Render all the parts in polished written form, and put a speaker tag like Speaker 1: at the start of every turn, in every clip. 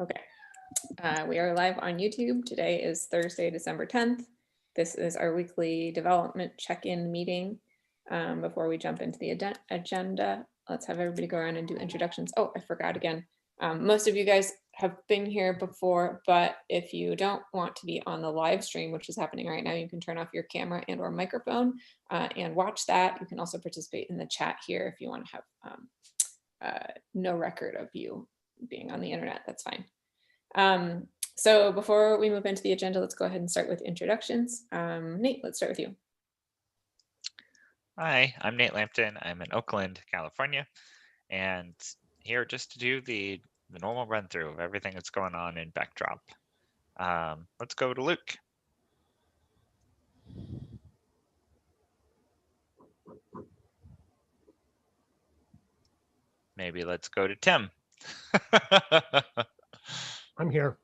Speaker 1: Okay. We are live on YouTube. Today is Thursday, December 10th. This is our weekly development check-in meeting. Before we jump into the agenda, let's have everybody go around and do introductions. Oh, I forgot again. Most of you guys have been here before, but if you don't want to be on the live stream, which is happening right now, you can turn off your camera and or microphone and watch that. You can also participate in the chat here if you want to have no record of you being on the internet, that's fine. So before we move into the agenda, let's go ahead and start with introductions. Nate, let's start with you.
Speaker 2: Hi, I'm Nate Lampton. I'm in Oakland, California, and here just to do the normal run through of everything that's going on in Backdrop. Let's go to Luke. Maybe let's go to Tim.
Speaker 3: I'm here.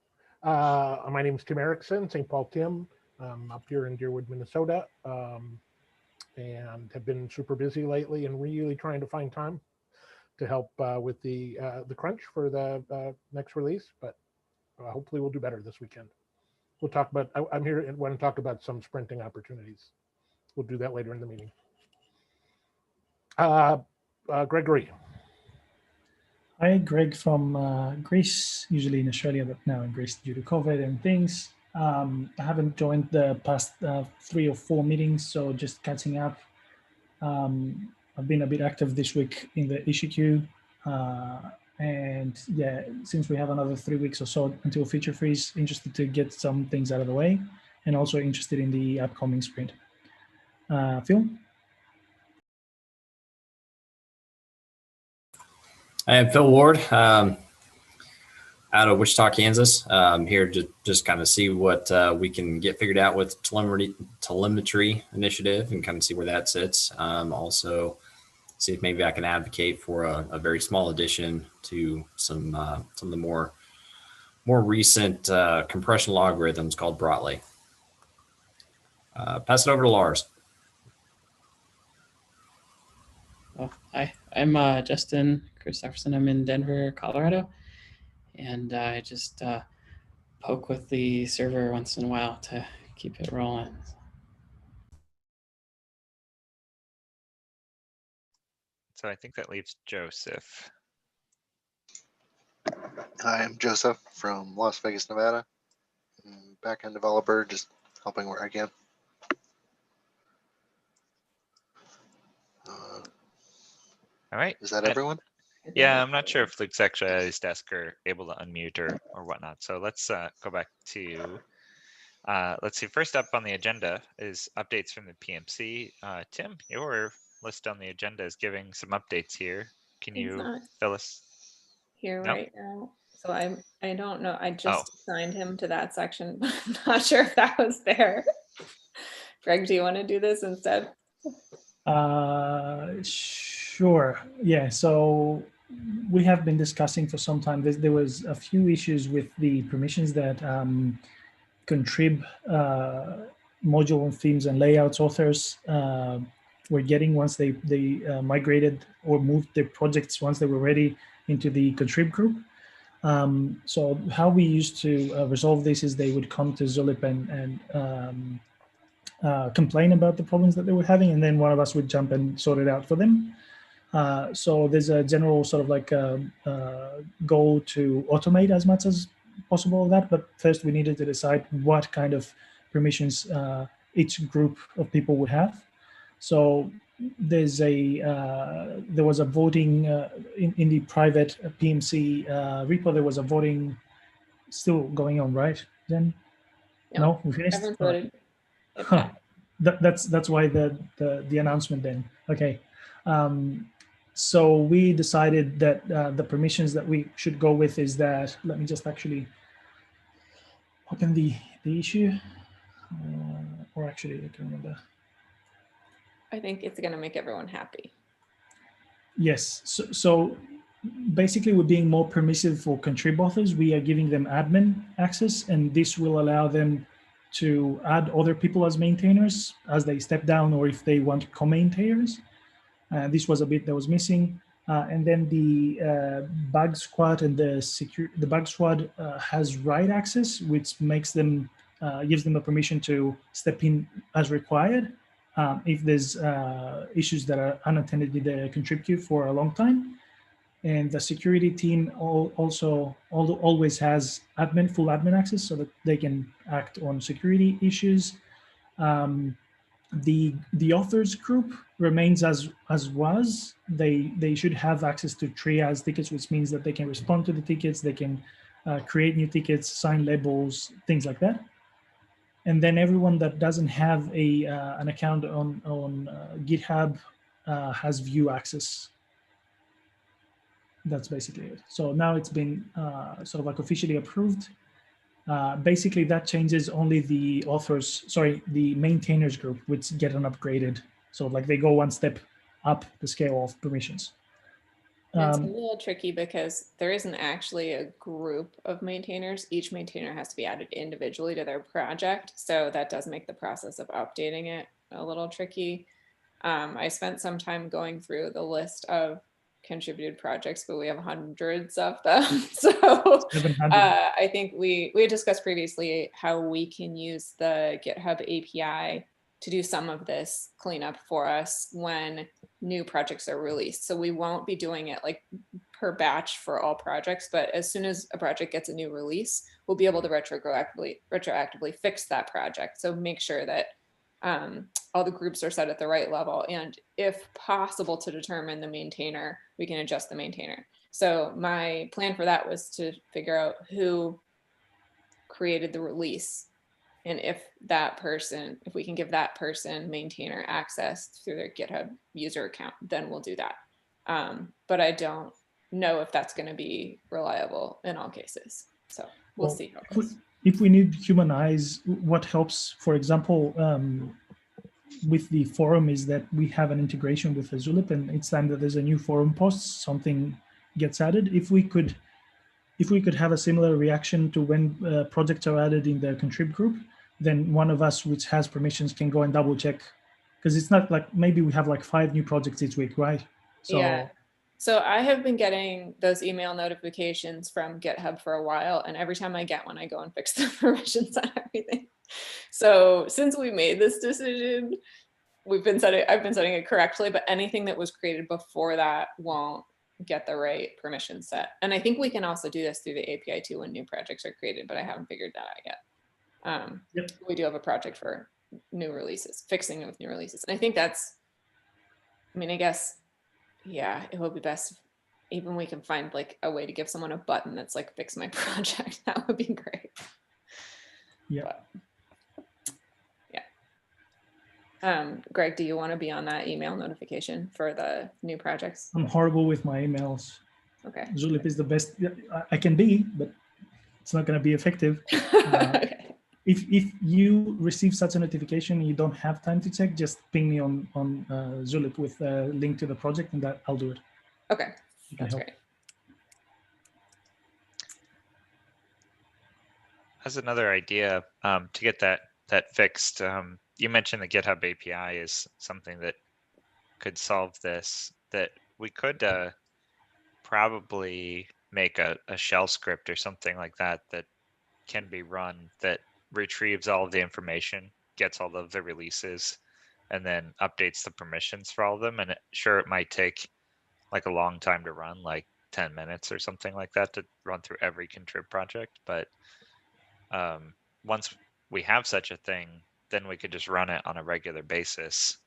Speaker 3: My name is Tim Erickson, St. Paul Tim. I'm up here in Deerwood, Minnesota, and have been super busy lately and really trying to find time to help with the crunch for the next release. But hopefully we'll do better this weekend. We'll talk about. I'm here and want to talk about some sprinting opportunities. We'll do that later in the meeting. Gregory.
Speaker 4: Hi, Greg from Greece, usually in Australia, but now in Greece due to COVID and things. I haven't joined the past 3 or 4 meetings, so just catching up. I've been a bit active this week in the issue queue. And yeah, since we have another 3 weeks or so until feature freeze, interested to get some things out of the way and also interested in the upcoming sprint. Phil?
Speaker 5: I am Phil Ward, out of Wichita, Kansas. I'm here to just kind of see what we can get figured out with telemetry initiative and kind of see where that sits. Also, see if maybe I can advocate for a very small addition to some of the more recent compression algorithms called Brotli. Pass it over to Lars.
Speaker 6: Oh, hi, I'm Justin Christopherson. I'm in Denver, Colorado, and I just poke with the server once in a while to keep it rolling.
Speaker 2: So I think that leaves Joseph.
Speaker 7: Hi, I'm Joseph from Las Vegas, Nevada. I'm backend developer, just helping where I can.
Speaker 2: All right.
Speaker 7: Is that everyone?
Speaker 2: Yeah, I'm not sure if Luke's actually at his desk or able to unmute or whatnot. So let's go back to, let's see, first up on the agenda is updates from the PMC. Tim, your list on the agenda is giving some updates here. Can you fill us?
Speaker 1: Here
Speaker 2: No?
Speaker 1: right now. So I don't know. I just assigned him to that section, but I'm not sure if that was there. Greg, do you want to do this instead?
Speaker 4: Sure. Yeah. So we have been discussing for some time. There was a few issues with the permissions that contrib module and themes and layouts authors were getting once they migrated or moved their projects once they were ready into the contrib group. So how we used to resolve this is they would come to Zulip and complain about the problems that they were having, and then one of us would jump and sort it out for them. So there's a general sort of like goal to automate as much as possible of that, but first we needed to decide what kind of permissions each group of people would have. So there was a voting in the private PMC repo. There was a voting still going on, right? Then no, we finished.
Speaker 1: Everyone voted.
Speaker 4: Huh. That's why the announcement then. Okay. So we decided that the permissions that we should go with is that, let me just actually open the issue, or actually I can remember.
Speaker 1: I think it's going to make everyone happy.
Speaker 4: Yes. So basically we're being more permissive for contrib authors. We are giving them admin access, and this will allow them to add other people as maintainers as they step down, or if they want co-maintainers. This was a bit that was missing. And then the bug squad and the bug squad has write access, which makes them gives them a permission to step in as required if there's issues that are unattended in the contrib queue for a long time. And the security team also always has full admin access so that they can act on security issues. The authors group remains as was. They should have access to triage tickets, which means that they can respond to the tickets, they can create new tickets, sign labels, things like that. And then everyone that doesn't have an account on GitHub has view access. That's basically it. So now it's been sort of like officially approved. Basically, that changes only the the maintainers group, which get an upgraded. So like they go one step up the scale of permissions.
Speaker 1: It's a little tricky because there isn't actually a group of maintainers. Each maintainer has to be added individually to their project. So that does make the process of updating it a little tricky. I spent some time going through the list of contributed projects, but we have hundreds of them. So I think we had discussed previously how we can use the GitHub API to do some of this cleanup for us when new projects are released. So we won't be doing it like per batch for all projects, but as soon as a project gets a new release, we'll be able to retroactively fix that project. So make sure that all the groups are set at the right level, and if possible to determine the maintainer, we can adjust the maintainer. So my plan for that was to figure out who created the release, and if we can give that person maintainer access through their GitHub user account, then we'll do that. But I don't know if that's going to be reliable in all cases. So we'll see how it goes.
Speaker 4: If we need human eyes, what helps, for example, with the forum is that we have an integration with the Zulip, and each time that there's a new forum post, something gets added. If we could have a similar reaction to when projects are added in the contrib group, then one of us which has permissions can go and double check, because it's not like maybe we have like 5 new projects each week, right? So,
Speaker 1: yeah. So I have been getting those email notifications from GitHub for a while, and every time I get one, I go and fix the permissions on everything. So since we made this decision, I've been setting it correctly, but anything that was created before that won't get the right permission set. And I think we can also do this through the API too when new projects are created, but I haven't figured that out yet.
Speaker 4: Yep.
Speaker 1: We do have a project for new releases, fixing it with new releases. And I think that's, I mean, I guess, yeah, it would be best if even we can find like a way to give someone a button that's like fix my project. That would be great.
Speaker 4: Yeah.
Speaker 1: But, yeah. Greg, do you want to be on that email notification for the new projects?
Speaker 4: I'm horrible with my emails.
Speaker 1: Okay.
Speaker 4: Zulip is the best I can be, but it's not going to be effective.
Speaker 1: Okay.
Speaker 4: If you receive such a notification and you don't have time to check, just ping me on Zulip with a link to the project, and that I'll do it.
Speaker 1: Okay, that's great.
Speaker 2: As another idea to get that fixed, you mentioned the GitHub API is something that could solve this. That we could probably make a shell script or something like that that can be run that retrieves all of the information, gets all of the releases, and then updates the permissions for all of them. And it might take like a long time to run, like 10 minutes or something like that, to run through every contrib project. But once we have such a thing, then we could just run it on a regular basis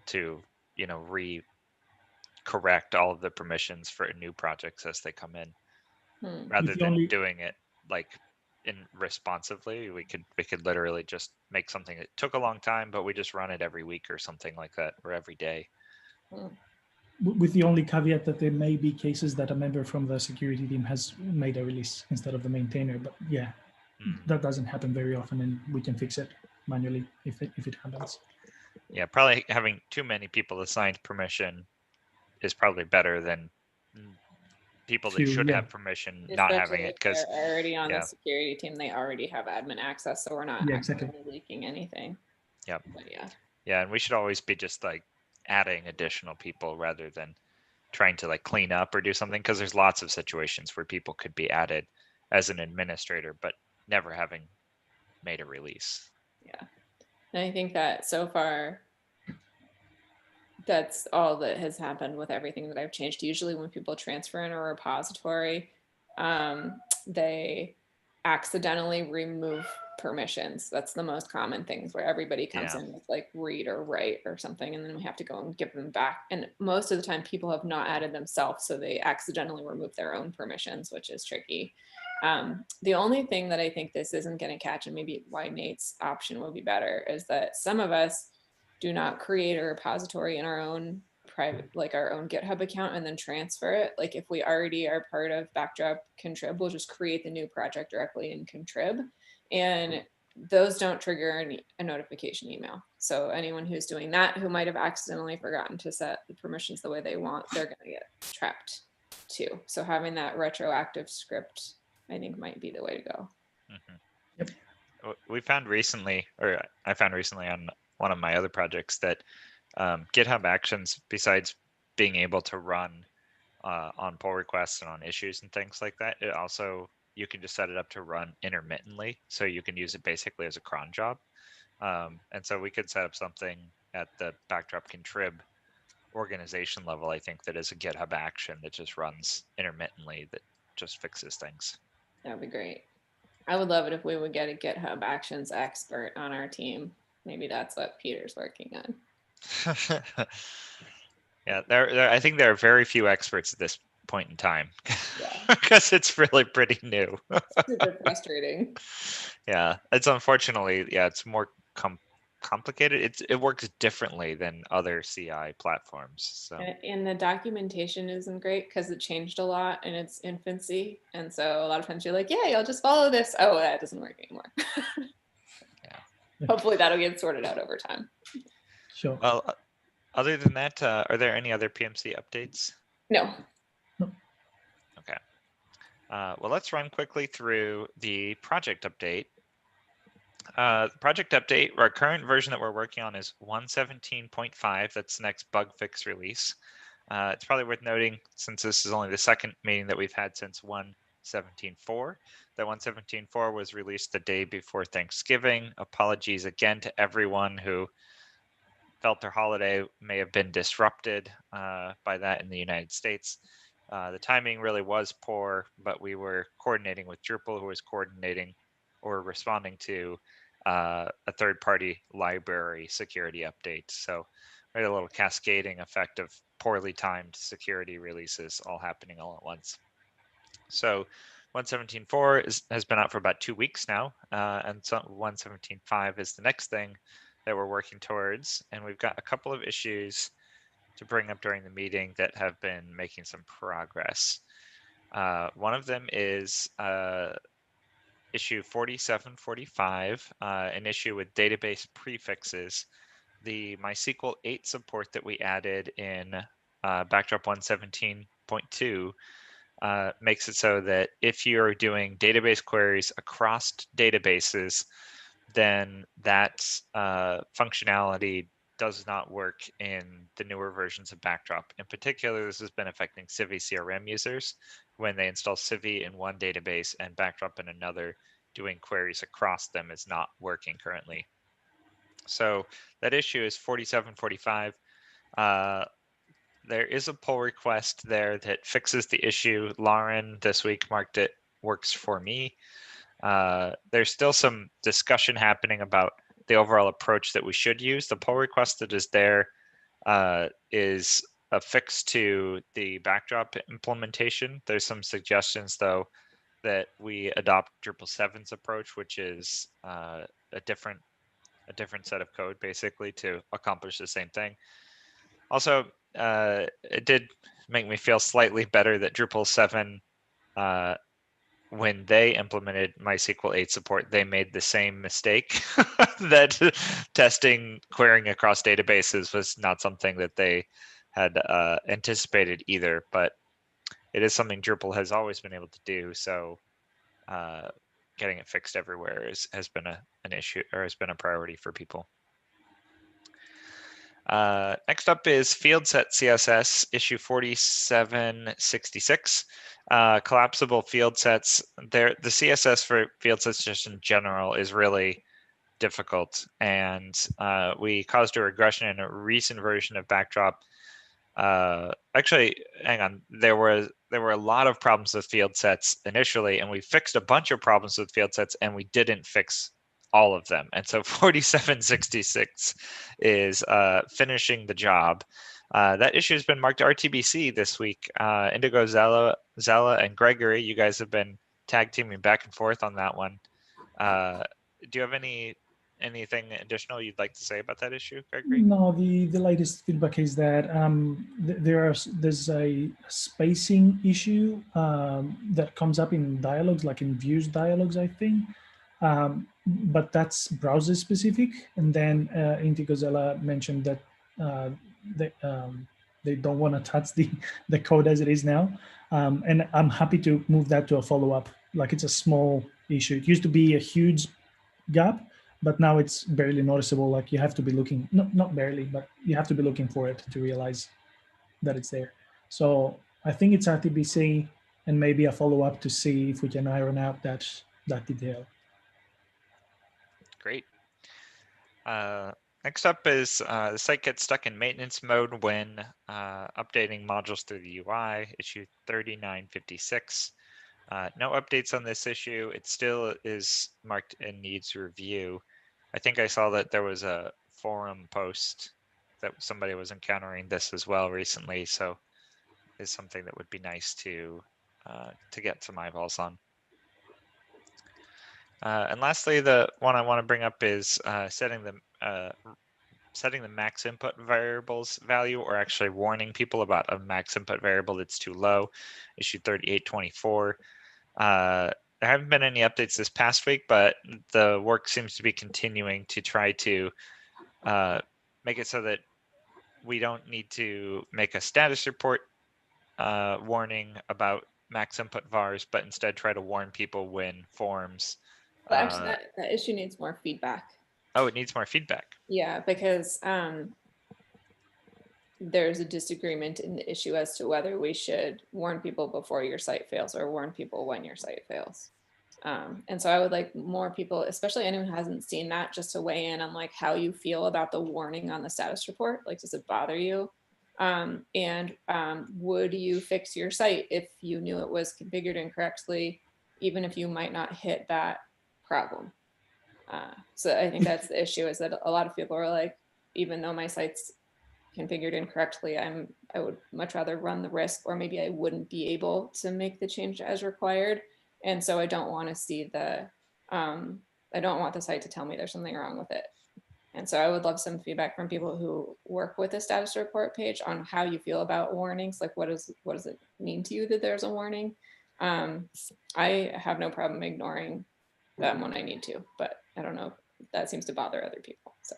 Speaker 2: to, correct all of the permissions for new projects as they come in, rather than doing it like responsively. We could literally just make something that took a long time, but we just run it every week or something like that, or every day.
Speaker 4: With the only caveat that there may be cases that a member from the security team has made a release instead of the maintainer, but yeah, that doesn't happen very often, and we can fix it manually if it happens.
Speaker 2: Yeah, probably having too many people assigned permission is probably better than people that should have permission not having it, because
Speaker 1: they're already on the security team. They already have admin access, so we're not accidentally leaking anything.
Speaker 2: Yep.
Speaker 1: But yeah,
Speaker 2: and we should always be just like adding additional people rather than trying to like clean up or do something, because there's lots of situations where people could be added as an administrator, but never having made a release.
Speaker 1: Yeah. And I think that so far, that's all that has happened with everything that I've changed. Usually when people transfer in a repository, they accidentally remove permissions. That's the most common things, where everybody comes
Speaker 2: Yeah.
Speaker 1: in with like read or write or something, and then we have to go and give them back. And most of the time people have not added themselves, so they accidentally remove their own permissions, which is tricky. The only thing that I think this isn't going to catch, and maybe why Nate's option will be better, is that some of us do not create a repository in our own private, like our own GitHub account, and then transfer it. Like if we already are part of Backdrop Contrib, we'll just create the new project directly in Contrib, and those don't trigger a notification email. So anyone who's doing that, who might have accidentally forgotten to set the permissions the way they want, they're going to get trapped too. So having that retroactive script, I think, might be the way to go.
Speaker 2: Mm-hmm. Yep. We found recently, or I found recently on one of my other projects, that GitHub Actions, besides being able to run on pull requests and on issues and things like that, it also, you can just set it up to run intermittently. So you can use it basically as a cron job. And so we could set up something at the Backdrop Contrib organization level, I think, that is a GitHub action that just runs intermittently, that just fixes things.
Speaker 1: That would be great. I would love it if we would get a GitHub Actions expert on our team. Maybe that's what Peter's working on.
Speaker 2: Yeah, I think there are very few experts at this point in time, because it's really pretty new.
Speaker 1: Super frustrating.
Speaker 2: Yeah, it's unfortunately, yeah, it's more complicated. It works differently than other CI platforms. So.
Speaker 1: And the documentation isn't great because it changed a lot in its infancy. And so a lot of times you're like, yeah, I'll just follow this. Oh, that doesn't work anymore.
Speaker 2: Yeah.
Speaker 1: Hopefully that'll get sorted out over time.
Speaker 4: Sure.
Speaker 2: Well, other than that, are there any other PMC updates?
Speaker 1: No.
Speaker 2: Okay. Well, let's run quickly through the project update. The project update, our current version that we're working on is 117.5. That's the next bug fix release. It's probably worth noting, since this is only the second meeting that we've had since 117.4, that 117.4 was released the day before Thanksgiving. Apologies again to everyone who felt their holiday may have been disrupted by that in the United States. The timing really was poor, but we were coordinating with Drupal, who was coordinating or responding to a third-party library security update. So we had a little cascading effect of poorly timed security releases all happening all at once. So 117.4 has been out for about 2 weeks now, and so 117.5 is the next thing that we're working towards. And we've got a couple of issues to bring up during the meeting that have been making some progress. One of them is issue 4745, an issue with database prefixes. The MySQL 8 support that we added in Backdrop 117.2 makes it so that if you're doing database queries across databases, then that functionality does not work in the newer versions of Backdrop. In particular, this has been affecting Civi CRM users when they install Civi in one database and Backdrop in another. Doing queries across them is not working currently. So that issue is 4745. There is a pull request there that fixes the issue. Lauren this week marked it works for me. There's still some discussion happening about the overall approach that we should use. The pull request that is there is a fix to the Backdrop implementation. There's some suggestions, though, that we adopt Drupal 7's approach, which is a different set of code, basically, to accomplish the same thing. Also, it did make me feel slightly better that Drupal 7, when they implemented MySQL 8 support, they made the same mistake that testing querying across databases was not something that they had anticipated either, but it is something Drupal has always been able to do. So getting it fixed everywhere has been an issue, or has been a priority for people. Next up is field set CSS issue 4766. Collapsible field sets. The CSS for field sets just in general is really difficult, and we caused a regression in a recent version of Backdrop. Actually, hang on. There were a lot of problems with field sets initially, and we fixed a bunch of problems with field sets, and we didn't fix all of them. And so 4766 is finishing the job. That issue has been marked RTBC this week. Indigo, Zella, and Gregory, you guys have been tag teaming back and forth on that one. Do you have anything additional you'd like to say about that issue, Gregory?
Speaker 4: No, the latest feedback is that there's a spacing issue that comes up in dialogues, like in views dialogues, I think. But that's browser specific. And then Intigozella mentioned that they don't want to touch the code as it is now. And I'm happy to move that to a follow-up. Like, it's a small issue. It used to be a huge gap, but now it's barely noticeable. Like, you have to be looking, not barely, but you have to be looking for it to realize that it's there. So I think it's RTBC and maybe a follow-up to see if we can iron out that detail.
Speaker 2: Great. Next up is the site gets stuck in maintenance mode when updating modules through the UI, issue 3956. No updates on this issue. It still is marked and needs review. I think I saw that there was a forum post that somebody was encountering this as well recently, so it's something that would be nice to get some eyeballs on. And lastly, the one I want to bring up is setting the max input variables value, or actually warning people about a max input variable that's too low, issue 3824. There haven't been any updates this past week, but the work seems to be continuing to try to make it so that we don't need to make a status report warning about max input vars, but instead try to warn people when forms.
Speaker 1: Well, actually, that issue needs more feedback.
Speaker 2: Oh, it needs more feedback.
Speaker 1: Yeah, because there's a disagreement in the issue as to whether we should warn people before your site fails or warn people when your site fails. And so I would like more people, especially anyone who hasn't seen that, just to weigh in on like how you feel about the warning on the status report. Like, does it bother you? And would you fix your site if you knew it was configured incorrectly, even if you might not hit that problem? So I think that's the issue, is that a lot of people are like, even though my site's configured incorrectly, I would much rather run the risk, or maybe I wouldn't be able to make the change as required. And so I don't want to see I don't want the site to tell me there's something wrong with it. And so I would love some feedback from people who work with the status report page on how you feel about warnings. Like, what does it mean to you that there's a warning? I have no problem ignoring them when I need to, but I don't know if that seems to bother other people. So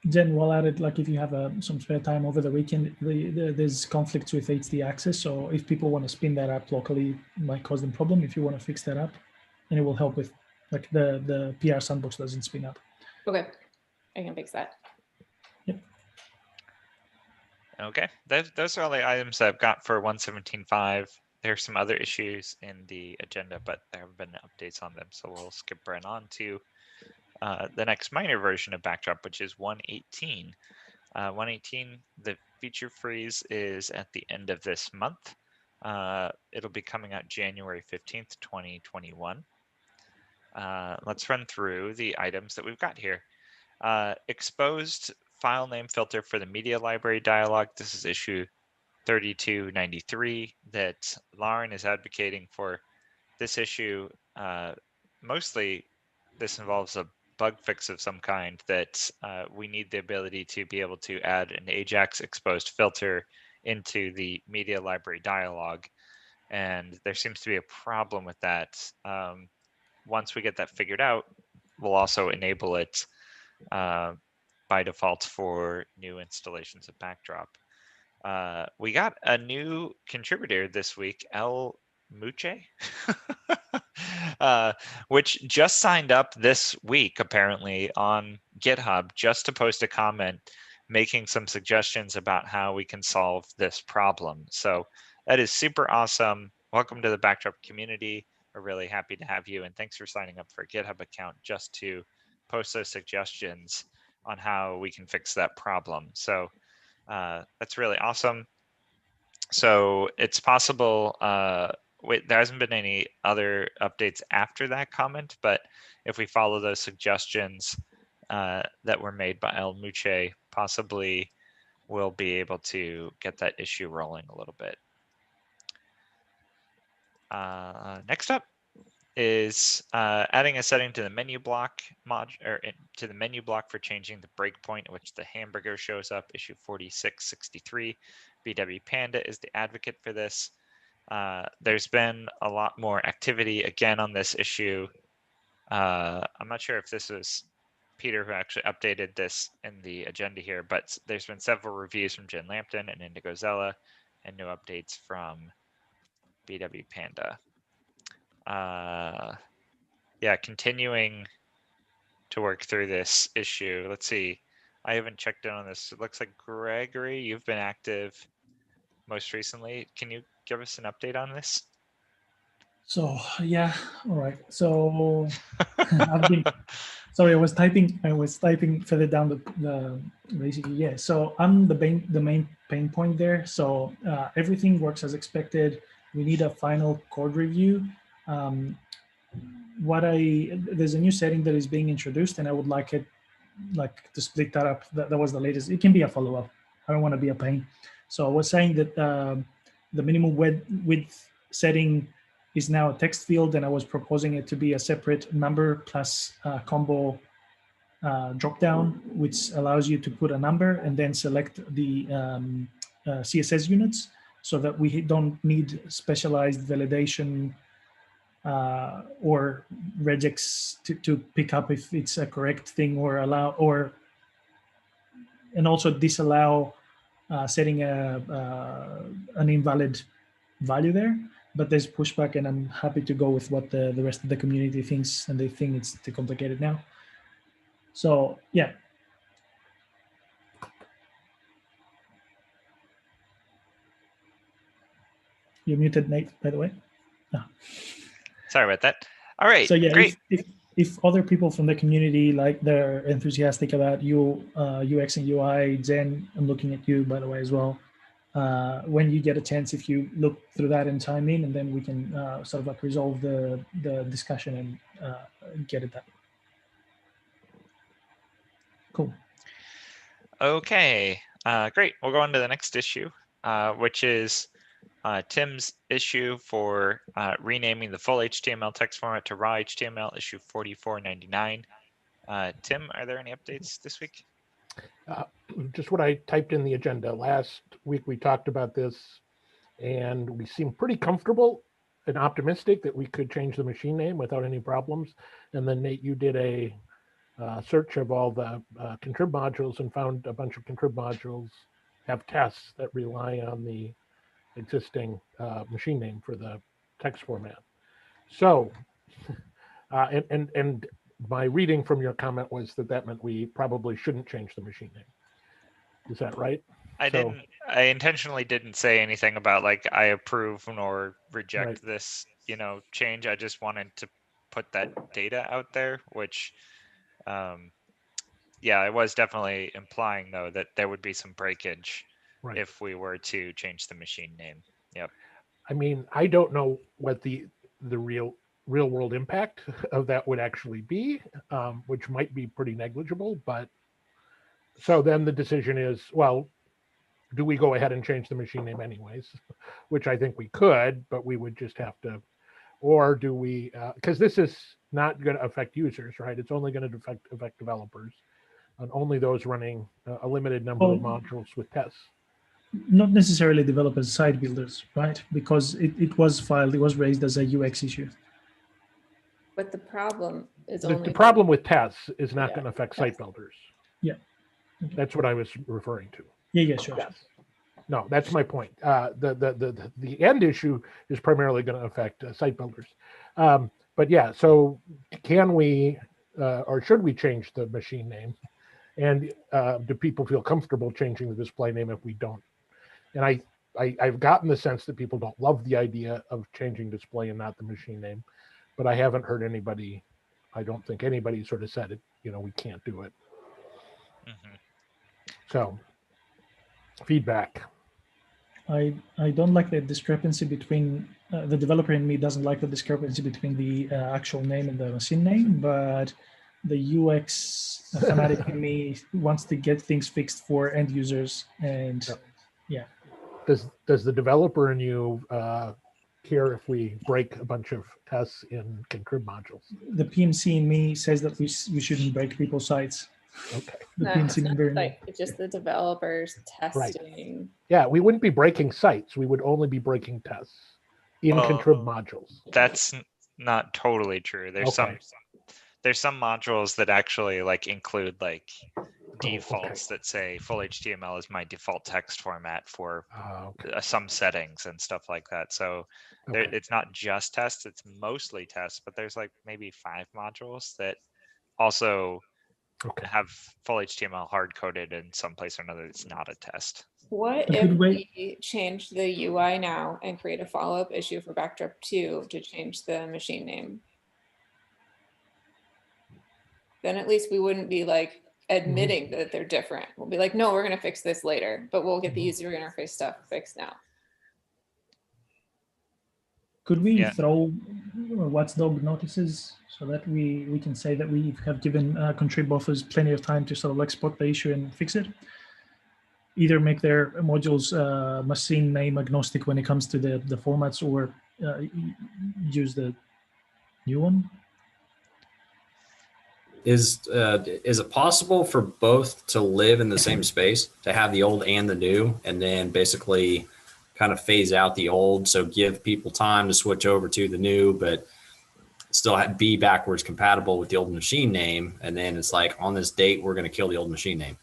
Speaker 4: Jen, while at it, like, if you have some spare time over the weekend, there's conflicts with HD access. So if people want to spin that up locally, it might cause them problem. If you want to fix that up, and it will help with, like, the PR sandbox doesn't spin up.
Speaker 1: Okay, I can fix that.
Speaker 4: Yep.
Speaker 2: Okay, those are all the items I've got for 117.5. There's some other issues in the agenda, but there haven't been updates on them. So we'll skip right on to the next minor version of Backdrop, which is 118. 118, the feature freeze is at the end of this month. It'll be coming out January 15th, 2021. Let's run through the items that we've got here. Exposed file name filter for the media library dialog. This is issue 3293 that Lauren is advocating for this issue. Mostly this involves a bug fix of some kind that we need the ability to be able to add an Ajax exposed filter into the media library dialog. And there seems to be a problem with that. Once we get that figured out, we'll also enable it by default for new installations of Backdrop. We got a new contributor this week, El Muche, which just signed up this week, apparently, on GitHub, just to post a comment making some suggestions about how we can solve this problem. So that is super awesome. Welcome to the Backdrop community. We're really happy to have you, and thanks for signing up for a GitHub account just to post those suggestions on how we can fix that problem. So that's really awesome. So it's possible, wait, there hasn't been any other updates after that comment, but if we follow those suggestions that were made by El Muche, possibly we'll be able to get that issue rolling a little bit. Next up is adding a setting to the menu block to the menu block for changing the breakpoint at which the hamburger shows up. Issue 4663. BW Panda is the advocate for this. There's been a lot more activity again on this issue. I'm not sure if this was Peter who actually updated this in the agenda here, but there's been several reviews from Jen Lampton and Indigo Zella and new updates from BW Panda. Yeah, continuing to work through this issue. Let's see. I haven't checked in on this. It looks like Gregory, you've been active most recently. Can you give us an update on this?
Speaker 4: So yeah, all right. So I've been sorry, I was typing further down the basically, yeah. So I'm the main pain point there. So everything works as expected. We need a final code review. There's a new setting that is being introduced, and I would like to split that up. That was the latest. It can be a follow-up. I don't want to be a pain. So I was saying that the minimum width setting is now a text field, and I was proposing it to be a separate number plus combo dropdown, which allows you to put a number and then select the CSS units, so that we don't need specialized validation or regex to pick up if it's a correct thing, or and also disallow setting an invalid value there. But there's pushback, and I'm happy to go with what the rest of the community thinks, and they think it's too complicated now. So yeah. You're muted, Nate, by the way. No.
Speaker 2: Sorry about that. All right,
Speaker 4: so yeah,
Speaker 2: great.
Speaker 4: If other people from the community, like, they're enthusiastic about UX and UI, Zen, I'm looking at you, by the way, as well. When you get a chance, if you look through that and chime in, and then we can sort of like resolve the discussion and get it done. Cool.
Speaker 2: Okay, great. We'll go on to the next issue, which is Tim's issue for renaming the full HTML text format to raw HTML, issue 4499. Tim, are there any updates this week?
Speaker 3: Just what I typed in the agenda. Last week we talked about this, and we seemed pretty comfortable and optimistic that we could change the machine name without any problems. And then Nate, you did a search of all the contrib modules and found a bunch of contrib modules have tests that rely on the existing machine name for the text format. So, and my reading from your comment was that meant we probably shouldn't change the machine name. Is that right?
Speaker 2: I intentionally didn't say anything about like I approve nor reject this, change. I just wanted to put that data out there, which, yeah, I was definitely implying though that there would be some breakage if we were to change the machine name. Yep.
Speaker 3: I mean, I don't know what the real world impact of that would actually be, which might be pretty negligible. But so then the decision is, well, do we go ahead and change the machine name anyways? Which I think we could, but we would just have to, or do we, because this is not going to affect users, right? It's only going to affect developers, and only those running a limited number of modules with tests.
Speaker 4: Not necessarily developers, site builders, right? Because it was filed, it was raised as a UX issue.
Speaker 1: But the problem is
Speaker 3: the problem with tests is not going to affect site builders.
Speaker 4: Yeah.
Speaker 3: Okay. That's what I was referring to.
Speaker 4: Yeah, sure.
Speaker 3: Yes. No, that's my point. The end issue is primarily going to affect site builders. But yeah, so can we or should we change the machine name? And do people feel comfortable changing the display name if we don't? And I've gotten the sense that people don't love the idea of changing display and not the machine name, but I haven't heard anybody, I don't think anybody sort of said it, we can't do it.
Speaker 2: Mhm.
Speaker 3: So feedback.
Speaker 4: I don't like the discrepancy between the developer and me doesn't like the discrepancy between the actual name and the machine name, but the UX fanatic in me wants to get things fixed for end users. And yeah.
Speaker 3: Does the developer in you care if we break a bunch of tests in contrib modules?
Speaker 4: The PMC in me says that we shouldn't break people's sites.
Speaker 3: Okay.
Speaker 4: The
Speaker 1: No,
Speaker 4: PMC
Speaker 1: it's not
Speaker 4: member in me.
Speaker 1: like, it's just the developers
Speaker 3: Right.
Speaker 1: testing.
Speaker 3: Yeah, we wouldn't be breaking sites. We would only be breaking tests in
Speaker 2: Well,
Speaker 3: contrib modules.
Speaker 2: That's not totally true. There's
Speaker 3: Okay.
Speaker 2: some modules that actually like include like
Speaker 3: okay.
Speaker 2: defaults that say full HTML is my default text format for
Speaker 3: Okay.
Speaker 2: some settings and stuff like that. So
Speaker 3: Okay.
Speaker 2: it's not just tests, it's mostly tests, but there's like maybe 5 modules that also
Speaker 3: Okay.
Speaker 2: have full HTML hard coded in some place or another. It's not a test.
Speaker 1: What
Speaker 4: A
Speaker 1: if
Speaker 4: good way-
Speaker 1: we change the UI now and create a follow-up issue for Backdrop 2 to change the machine name? Then at least we wouldn't be like admitting that they're different. We'll be like, no, we're going to fix this later, but we'll get the user interface stuff fixed now.
Speaker 4: Could we
Speaker 2: Yeah.
Speaker 4: throw watchdog notices so that we can say that we have given contrib buffers plenty of time to sort of like spot the issue and fix it? Either make their modules machine name agnostic when it comes to the formats, or use the new one.
Speaker 5: Is it possible for both to live in the same space, to have the old and the new, and then basically kind of phase out the old, so give people time to switch over to the new, but still be backwards compatible with the old machine name, and then it's like on this date we're going to kill the old machine name?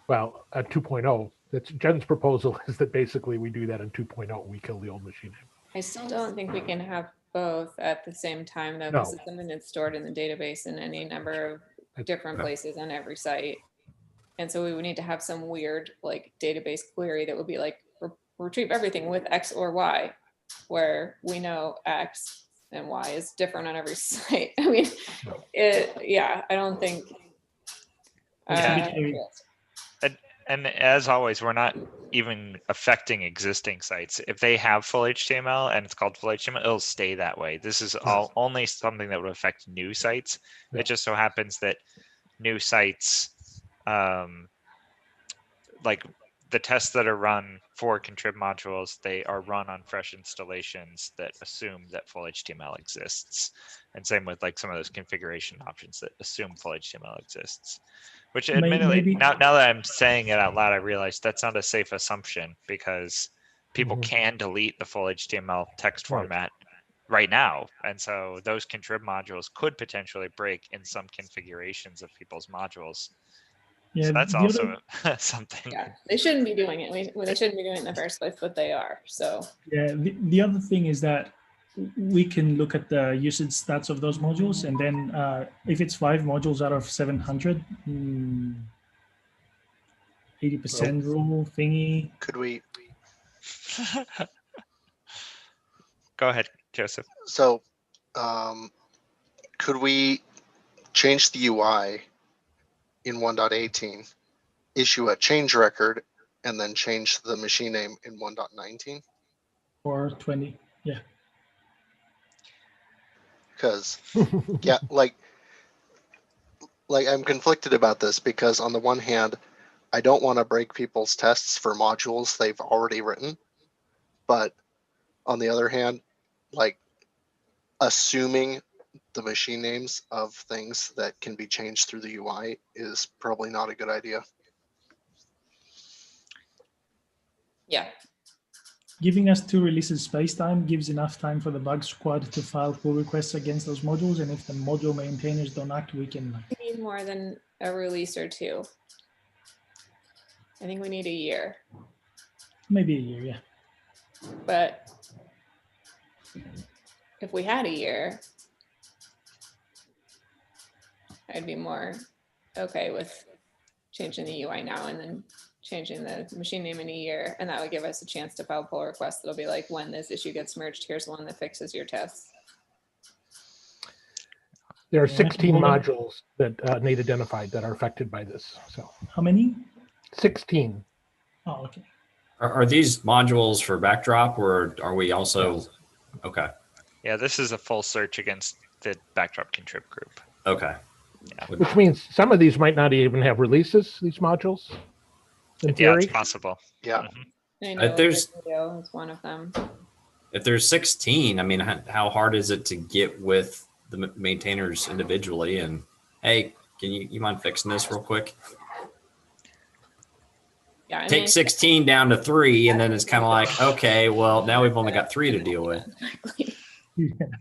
Speaker 3: Well, at 2.0, that's Jen's proposal is that basically we do that in 2.0. We kill the old machine name.
Speaker 1: I still don't think we can have both at the same time though,
Speaker 3: No.
Speaker 1: because it's something that's stored in the database in any number of different places on every site. And so we would need to have some weird like database query that would be like retrieve everything with X or Y, where we know X and Y is different on every site. I mean, I don't think.
Speaker 2: Yeah. And as always, we're not even affecting existing sites. If they have full HTML and it's called full HTML, it'll stay that way. This is only something that would affect new sites.
Speaker 3: Yeah.
Speaker 2: It just so happens that new sites, like the tests that are run for contrib modules, they are run on fresh installations that assume that full HTML exists. And same with like some of those configuration options that assume full HTML exists. Which admittedly,
Speaker 4: Maybe-
Speaker 2: now that I'm saying it out loud, I realize that's not a safe assumption, because people can delete the full HTML text
Speaker 3: Right.
Speaker 2: format right now. And so those contrib modules could potentially break in some configurations of people's modules.
Speaker 4: Yeah,
Speaker 2: So that's
Speaker 4: the
Speaker 2: also
Speaker 4: other-
Speaker 2: something.
Speaker 1: Yeah, they shouldn't be doing it. They shouldn't be doing it in the first place, but they are. So
Speaker 4: Yeah, the other thing is that we can look at the usage stats of those modules, and then if it's 5 modules out of 700, 80% rule thingy.
Speaker 7: Could we?
Speaker 2: Go ahead, Joseph.
Speaker 7: So, could we change the UI in 1.18, issue a change record, and then change the machine name in 1.19?
Speaker 4: Or 20, yeah.
Speaker 7: Because yeah, like I'm conflicted about this, because on the one hand, I don't want to break people's tests for modules they've already written, but on the other hand, like assuming the machine names of things that can be changed through the UI is probably not a good idea.
Speaker 1: yeah,
Speaker 4: Giving us 2 releases space time gives enough time for the bug squad to file pull requests against those modules, and if the module maintainers don't act, we can.
Speaker 1: we need more than a release or 2. I think we need a year,
Speaker 4: Maybe a year, yeah.
Speaker 1: but if we had a year, I'd be more okay with changing the UI now and then changing the machine name in a year, and that would give us a chance to file pull requests that'll be like, when this issue gets merged, here's one that fixes your tests.
Speaker 3: There are
Speaker 4: Yeah,
Speaker 3: 16
Speaker 4: hold on.
Speaker 3: modules that Nate identified that are affected by this. So
Speaker 4: How many?
Speaker 3: 16.
Speaker 4: Oh, okay.
Speaker 5: Are these modules for backdrop, or are we also?
Speaker 3: Yes.
Speaker 5: Okay.
Speaker 2: Yeah, this is a full search against the backdrop contrib group.
Speaker 5: Okay.
Speaker 3: Which means some of these might not even have releases, these modules, in
Speaker 2: Yeah,
Speaker 3: theory.
Speaker 2: it's possible.
Speaker 7: Yeah.
Speaker 2: Mhm.
Speaker 1: I know
Speaker 5: there's-
Speaker 1: video is one of them.
Speaker 5: If there's 16, I mean, how hard is it to get with the maintainers individually? And hey, can you mind fixing this real quick?
Speaker 1: Yeah, I mean,
Speaker 5: Take 16 down to 3, and then it's kind of like, okay, well, now we've only got 3 to deal with.
Speaker 1: exactly.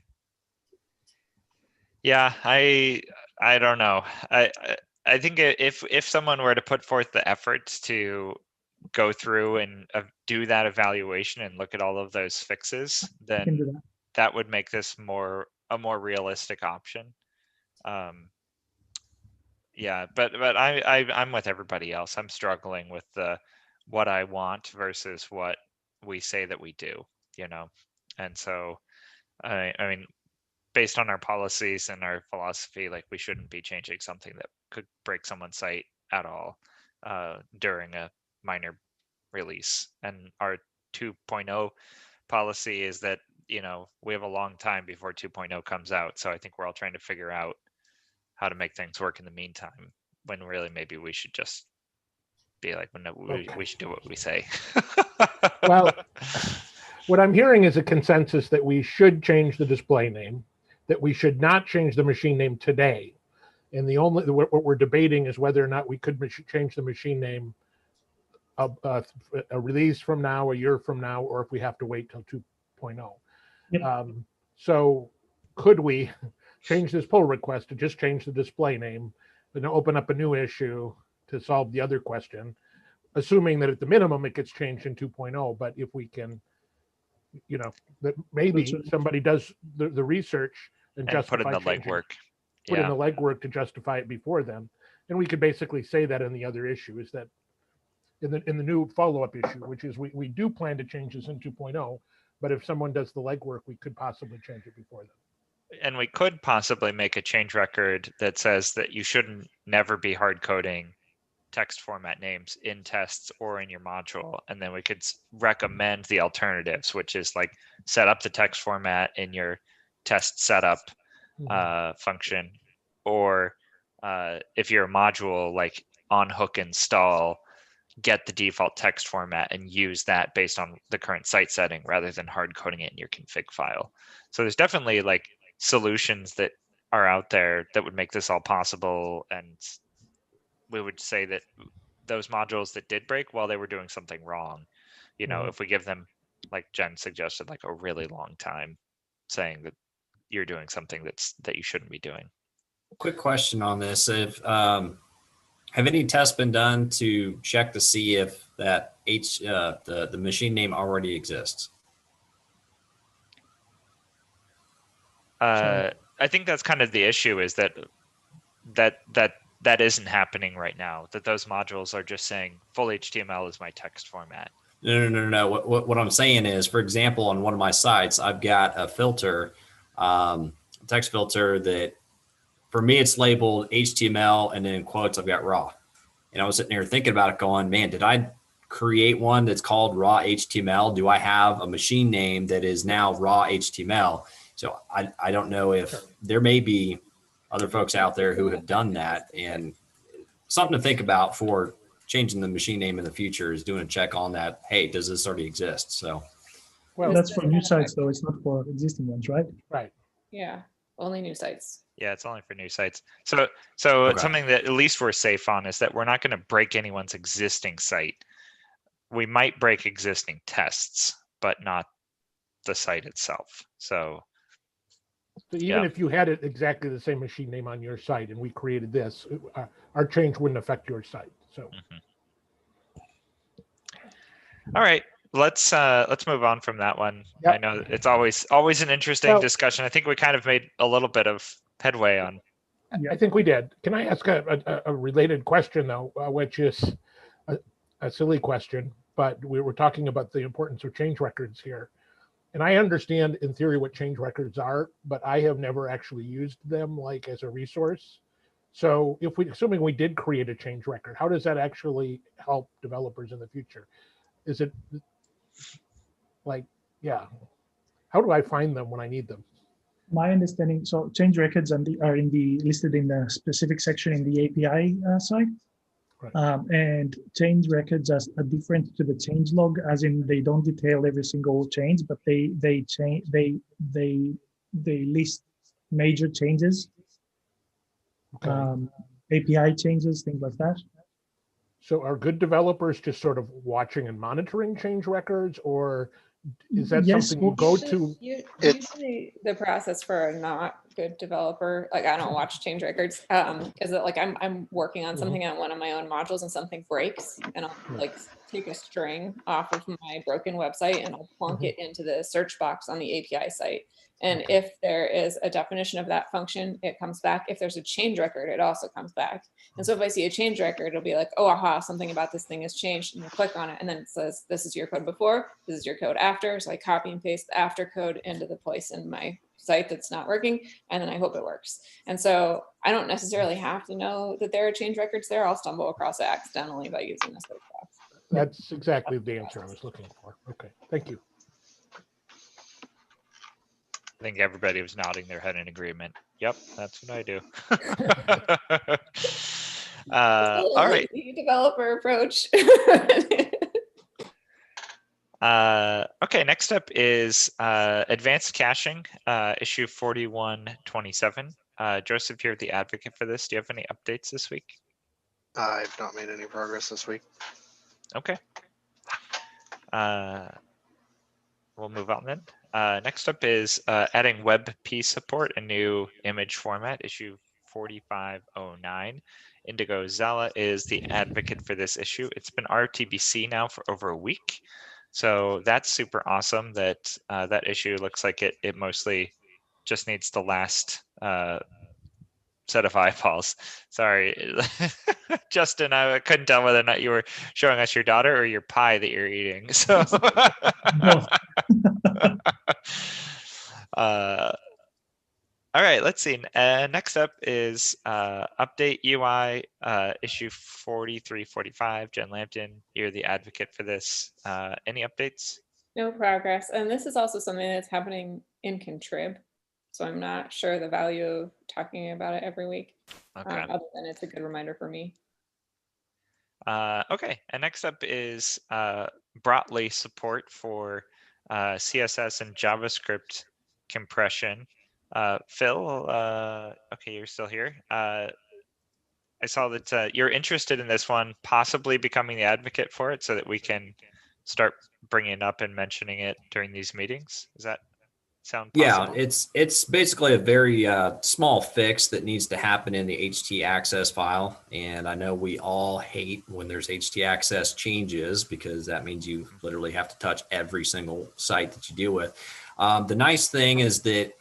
Speaker 2: Yeah, I don't know. I think if someone were to put forth the efforts to go through and do that evaluation and look at all of those fixes,
Speaker 4: Can
Speaker 2: then
Speaker 4: do that.
Speaker 2: that would make this a more realistic option. Yeah, but I'm with everybody else. I'm struggling with what I want versus what we say that we do, and so I mean, based on our policies and our philosophy, like, we shouldn't be changing something that could break someone's site at all during a minor release. And our 2.0 policy is that, we have a long time before 2.0 comes out. So I think we're all trying to figure out how to make things work in the meantime, when really maybe we should just be like, well, no, we should do what we say.
Speaker 3: Well, what I'm hearing is a consensus that we should change the display name, that we should not change the machine name today. And what we're debating is whether or not we could change the machine name a release from now, a year from now, or if we have to wait till 2.0.
Speaker 4: Yep.
Speaker 3: So could we change this pull request to just change the display name and open up a new issue to solve the other question, assuming that at the minimum it gets changed in 2.0. But if we can, that maybe somebody does the research and
Speaker 2: put in the
Speaker 3: changing,
Speaker 2: legwork.
Speaker 3: put in
Speaker 2: Yeah.
Speaker 3: the legwork to justify it before then. And we could basically say that in the other issue, is that in the new follow-up issue, which is we do plan to change this in 2.0, but if someone does the legwork, we could possibly change it before then.
Speaker 2: And we could possibly make a change record that says that you shouldn't never be hard coding text format names in tests or in your module. And then we could recommend the alternatives, which is like, set up the text format in your test setup function, or if you're a module, like on hook install, get the default text format and use that based on the current site setting rather than hard coding it in your config file. So there's definitely like solutions that are out there that would make this all possible. And we would say that those modules that did break, while they were doing something wrong, if we give them, like Jen suggested, like a really long time, saying that you're doing something that you shouldn't be doing.
Speaker 5: Quick question on this: have any tests been done to check to see if that the machine name already exists?
Speaker 2: I think that's kind of the issue, is that isn't happening right now. That those modules are just saying full HTML is my text format.
Speaker 5: No. What I'm saying is, for example, on one of my sites, I've got a filter, text filter that, for me, it's labeled HTML, and then in quotes, I've got raw. And I was sitting there thinking about it, going, man, did I create one that's called raw HTML? Do I have a machine name that is now raw HTML? So I don't know if there may be other folks out there who have done that, and something to think about for changing the machine name in the future is doing a check on that. Hey, does this already exist? So,
Speaker 3: Well,
Speaker 4: That's for new sites, though. It's not for existing ones, right?
Speaker 3: right.
Speaker 1: Yeah, only new sites.
Speaker 2: Yeah, it's only for new sites. So
Speaker 5: Okay.
Speaker 2: something that at least we're safe on is that we're not going to break anyone's existing site. We might break existing tests, but not the site itself. So
Speaker 3: Even if you had it exactly the same machine name on your site and we created this, our change wouldn't affect your site. So,
Speaker 2: all right, let's move on from that one.
Speaker 3: Yep.
Speaker 2: I know it's always an interesting
Speaker 3: Well-
Speaker 2: discussion. I think we kind of made a little bit of headway on
Speaker 3: I think we did. Can I ask a related question though, which is a silly question, but we were talking about the importance of change records here. And I understand in theory what change records are, but I have never actually used them like as a resource. So if assuming we did create a change record, how does that actually help developers in the future? Is it like, yeah, how do I find them when I need them?
Speaker 4: My understanding, so change records are listed in the specific section in the API side.
Speaker 3: Right.
Speaker 4: And change records are different to the change log, as in they don't detail every single change, but they list major changes,
Speaker 3: Okay.
Speaker 4: API changes, things like that.
Speaker 3: So are good developers just sort of watching and monitoring change records, or is that
Speaker 4: Yes,
Speaker 3: something you go to?
Speaker 1: Usually the process for a not good developer, like I don't watch change records, is that like I'm working on something on one of my own modules and something breaks, and I'll like take a string off of my broken website and I'll plunk it into the search box on the API site. And if there is a definition of that function, it comes back. If there's a change record, it also comes back. And so if I see a change record, it'll be like, oh, aha, something about this thing has changed. And you click on it, and then it says, this is your code before, this is your code after. So I copy and paste the after code into the place in my site that's not working, and then I hope it works. And so I don't necessarily have to know that there are change records there. I'll stumble across it accidentally by using the search box.
Speaker 3: That's exactly the answer I was looking for. Okay, thank you.
Speaker 2: I think everybody was nodding their head in agreement. Yep, that's what I do. All right.
Speaker 1: Developer approach.
Speaker 2: Okay, next up is advanced caching, issue 4127. Joseph, you're the advocate for this. Do you have any updates this week?
Speaker 7: I've not made any progress this week.
Speaker 2: Okay. We'll move on then. Next up is adding WebP support, a new image format, issue 4509. Indigo Zala is the advocate for this issue. It's been RTBC now for over a week. So that's super awesome that that issue looks like it mostly just needs the last set of eyeballs. Sorry, Justin, I couldn't tell whether or not you were showing us your daughter or your pie that you're eating. So, all right, let's see. Next up is update UI issue 4345. Jen Lampton, you're the advocate for this. Any updates?
Speaker 1: No progress. And this is also something that's happening in Contrib. So I'm not sure the value of talking about it every week.
Speaker 2: Okay.
Speaker 1: Other than it's a good reminder for me.
Speaker 2: Okay, and next up is Brotli support for CSS and JavaScript compression. Phil, okay, you're still here. I saw that you're interested in this one, possibly becoming the advocate for it so that we can start bringing it up and mentioning it during these meetings. Does that sound possible?
Speaker 5: Yeah, it's basically a very small fix that needs to happen in the htaccess file. And I know we all hate when there's htaccess changes because that means you literally have to touch every single site that you deal with. The nice thing is that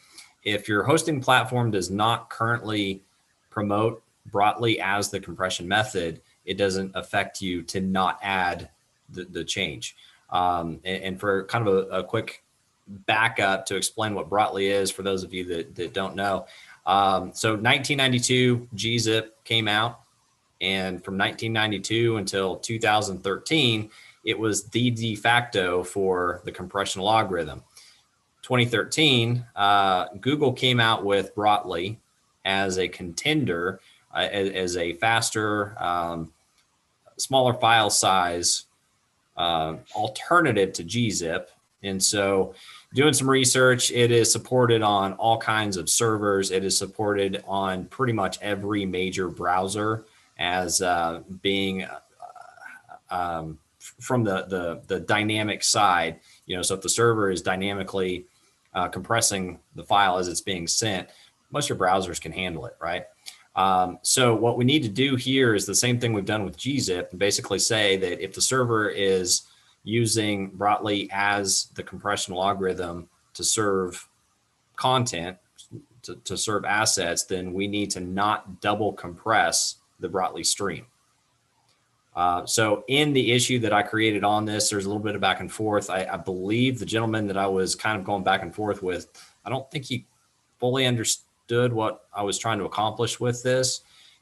Speaker 5: if your hosting platform does not currently promote Brotli as the compression method, it doesn't affect you to not add the change. And for kind of a quick backup to explain what Brotli is for those of you that don't know. So 1992, gzip came out. And from 1992 until 2013, it was the de facto for the compression algorithm. 2013, Google came out with Brotli as a contender, as a faster, smaller file size alternative to gzip. And so doing some research, it is supported on all kinds of servers. It is supported on pretty much every major browser as being from the dynamic side. You know, so if the server is dynamically compressing the file as it's being sent, most of your browsers can handle it, right? So what we need to do here is the same thing we've done with gzip, and basically say that if the server is using Brotli as the compression algorithm to serve content, to serve assets, then we need to not double compress the Brotli stream. So in the issue that I created on this, there's a little bit of back and forth. I believe the gentleman that I was kind of going back and forth with, I don't think he fully understood what I was trying to accomplish with this.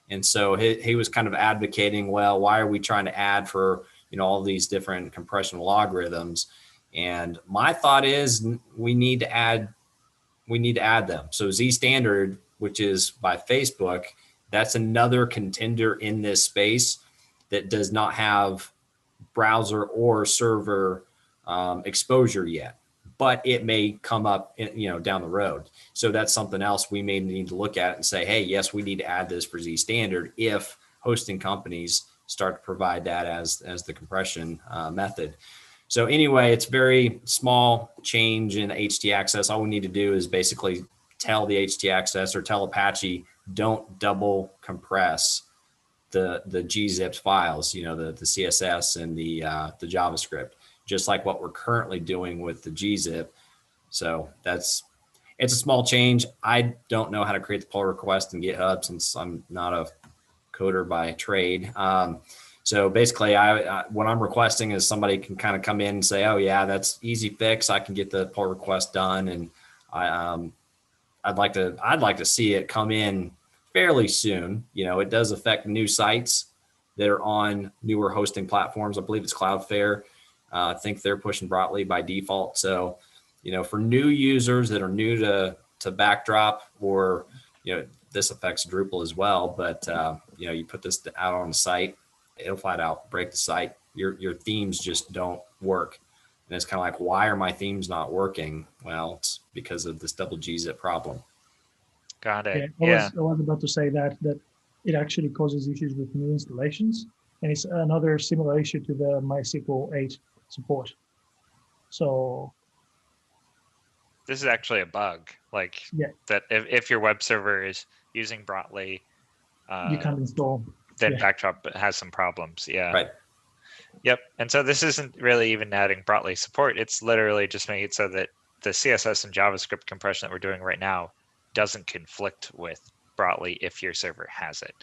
Speaker 5: And so he was kind of advocating, well, why are we trying to add for, all these different compression logarithms? And my thought is we need to add them. So Z standard, which is by Facebook, that's another contender in this space that does not have browser or server exposure yet, but it may come up, down the road. So that's something else we may need to look at and say, hey, yes, we need to add this for Z standard if hosting companies start to provide that as the compression method. So anyway, it's very small change in HT access. All we need to do is basically tell the HT access or tell Apache, don't double compress the gzips files, the CSS and the JavaScript, just like what we're currently doing with the gzip. So it's a small change. I don't know how to create the pull request in GitHub since I'm not a coder by trade. So basically, what I'm requesting is somebody can kind of come in and say, oh yeah, that's easy fix. I can get the pull request done, and I'd like to see it come in fairly soon. It does affect new sites that are on newer hosting platforms. I believe it's Cloudflare. I think they're pushing Brotli by default. So, for new users that are new to Backdrop, or this affects Drupal as well. But you put this out on the site, it'll flat out break the site. Your themes just don't work. And it's kind of like, why are my themes not working? Well, it's because of this double gzip problem.
Speaker 2: Got it.
Speaker 4: I was about to say that it actually causes issues with new installations, and it's another similar issue to the MySQL 8 support. So
Speaker 2: this is actually a bug, that if your web server is using Brotli,
Speaker 4: you can't install.
Speaker 2: Then Backdrop has some problems. Yeah.
Speaker 5: Right.
Speaker 2: Yep. And so this isn't really even adding Brotli support. It's literally just making it so that the CSS and JavaScript compression that we're doing right now doesn't conflict with Brotli if your server has it.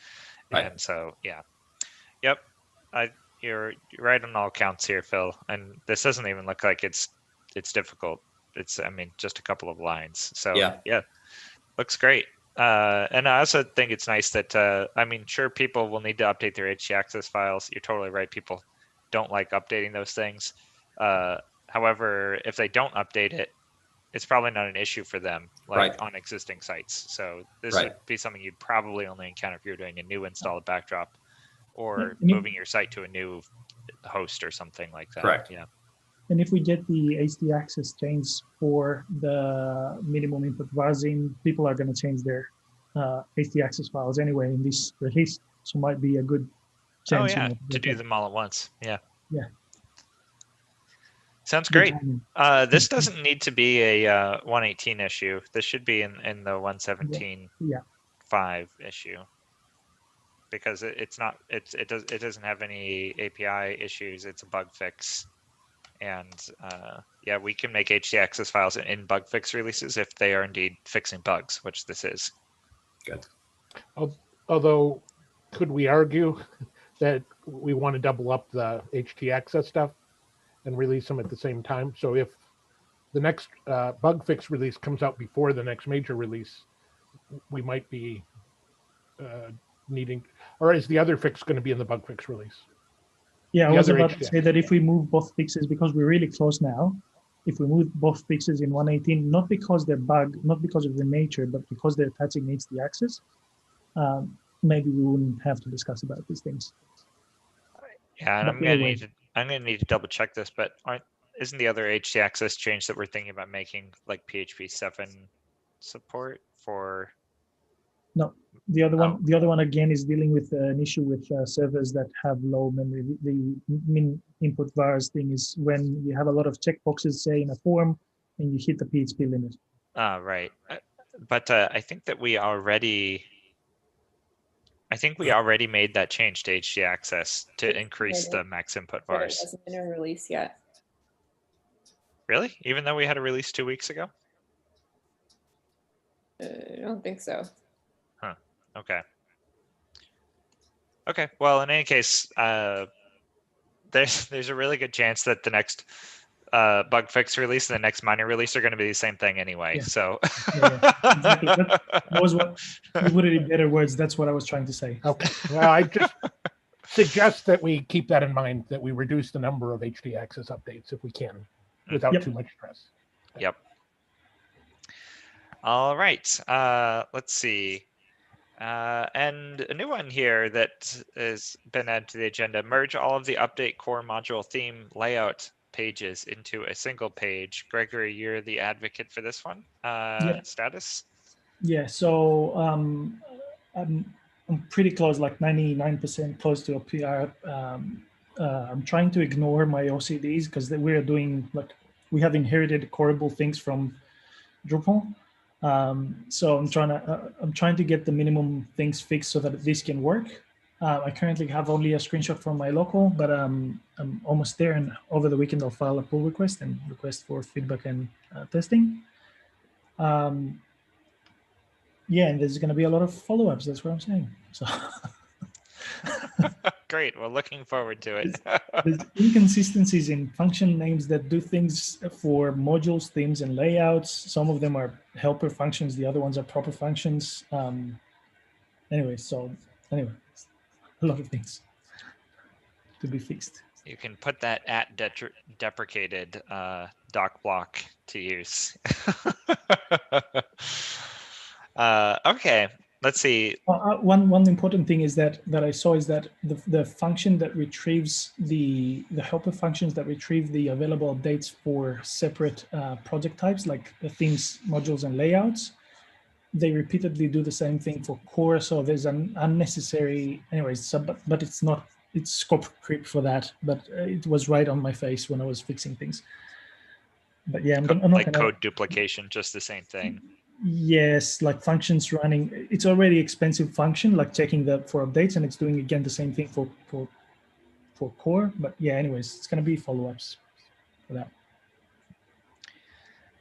Speaker 5: Right.
Speaker 2: And so, yeah. Yep. You're right on all counts here, Phil. And this doesn't even look like it's difficult. It's, just a couple of lines. So yeah, looks great. And I also think it's nice that, sure, people will need to update their htaccess files. You're totally right. People don't like updating those things. However, if they don't update it, it's probably not an issue for them, on existing sites. So this would be something you'd probably only encounter if you're doing a new install of Backdrop or moving your site to a new host or something like that.
Speaker 5: Correct.
Speaker 2: Yeah.
Speaker 4: And if we get the HT access change for the minimum input vars in, people are going to change their HT access files anyway in this release. So it might be a good chance.
Speaker 2: To do them all at once. Yeah.
Speaker 4: Yeah.
Speaker 2: Sounds great. This doesn't need to be a 118 issue. This should be in the 117.5 issue, because it doesn't have any API issues. It's a bug fix. And we can make htaccess files in bug fix releases if they are indeed fixing bugs, which this is.
Speaker 5: Good.
Speaker 3: Although, could we argue that we want to double up the HT access stuff and release them at the same time? So if the next bug fix release comes out before the next major release, we might be needing, or is the other fix going to be in the bug fix release?
Speaker 4: Yeah, I was about to say that if we move both fixes, because we're really close now, if we move both fixes in 118, not because they're bugged, not because of the nature, but because they're touching HT access, maybe we wouldn't have to discuss about these things.
Speaker 2: Yeah, and I'm gonna need to double check this, but isn't the other HT access change that we're thinking about making like PHP 7 support for?
Speaker 4: No, the other one again is dealing with an issue with servers that have low memory. The min input vars thing is when you have a lot of checkboxes, say in a form, and you hit the PHP limit.
Speaker 2: Right. But I think that we already made that change to HT access to increase the max input vars.
Speaker 1: It hasn't been a release yet.
Speaker 2: Really? Even though we had a release 2 weeks ago?
Speaker 1: I don't think so.
Speaker 2: Okay. Okay. Well, in any case, there's a really good chance that the next bug fix release and the next minor release are going to be the same thing anyway.
Speaker 4: Yeah.
Speaker 2: So
Speaker 4: Yeah, exactly. That was what you put it in better words. That's what I was trying to say.
Speaker 3: Okay. Well, I just suggest that we keep that in mind, that we reduce the number of HD access updates if we can, without
Speaker 4: Yep.
Speaker 3: too much stress.
Speaker 2: Yep. All right. Let's see. And a new one here that has been added to the agenda: merge all of the update core module theme layout pages into a single page. Gregory, you're the advocate for this one.
Speaker 4: Yep.
Speaker 2: Status?
Speaker 4: Yeah. So I'm pretty close, like 99% close to a PR. I'm trying to ignore my OCDs because we're doing we have inherited horrible things from Drupal. So I'm trying to get the minimum things fixed so that this can work. I currently have only a screenshot from my local, but I'm almost there. And over the weekend, I'll file a pull request and request for feedback and testing. Yeah, and there's going to be a lot of follow-ups. That's what I'm saying. So
Speaker 2: Great. Well, looking forward to it.
Speaker 4: there's inconsistencies in function names that do things for modules, themes, and layouts. Some of them are helper functions. The other ones are proper functions. Anyway, a lot of things to be fixed.
Speaker 2: You can put that at deprecated doc block to use. Okay, let's see.
Speaker 4: One important thing is that I saw is that the function that retrieves the helper functions that retrieve the available updates for separate project types, like the themes, modules, and layouts, they repeatedly do the same thing for core. So there's an unnecessary, anyways. So, but it's not. It's scope creep for that. But it was right on my face when I was fixing things. But yeah, I'm not
Speaker 2: like
Speaker 4: gonna,
Speaker 2: code duplication, just the same thing.
Speaker 4: Yes, like functions running. It's already expensive function, like checking for updates, and it's doing again the same thing for core. But yeah, anyways, it's gonna be follow-ups for that.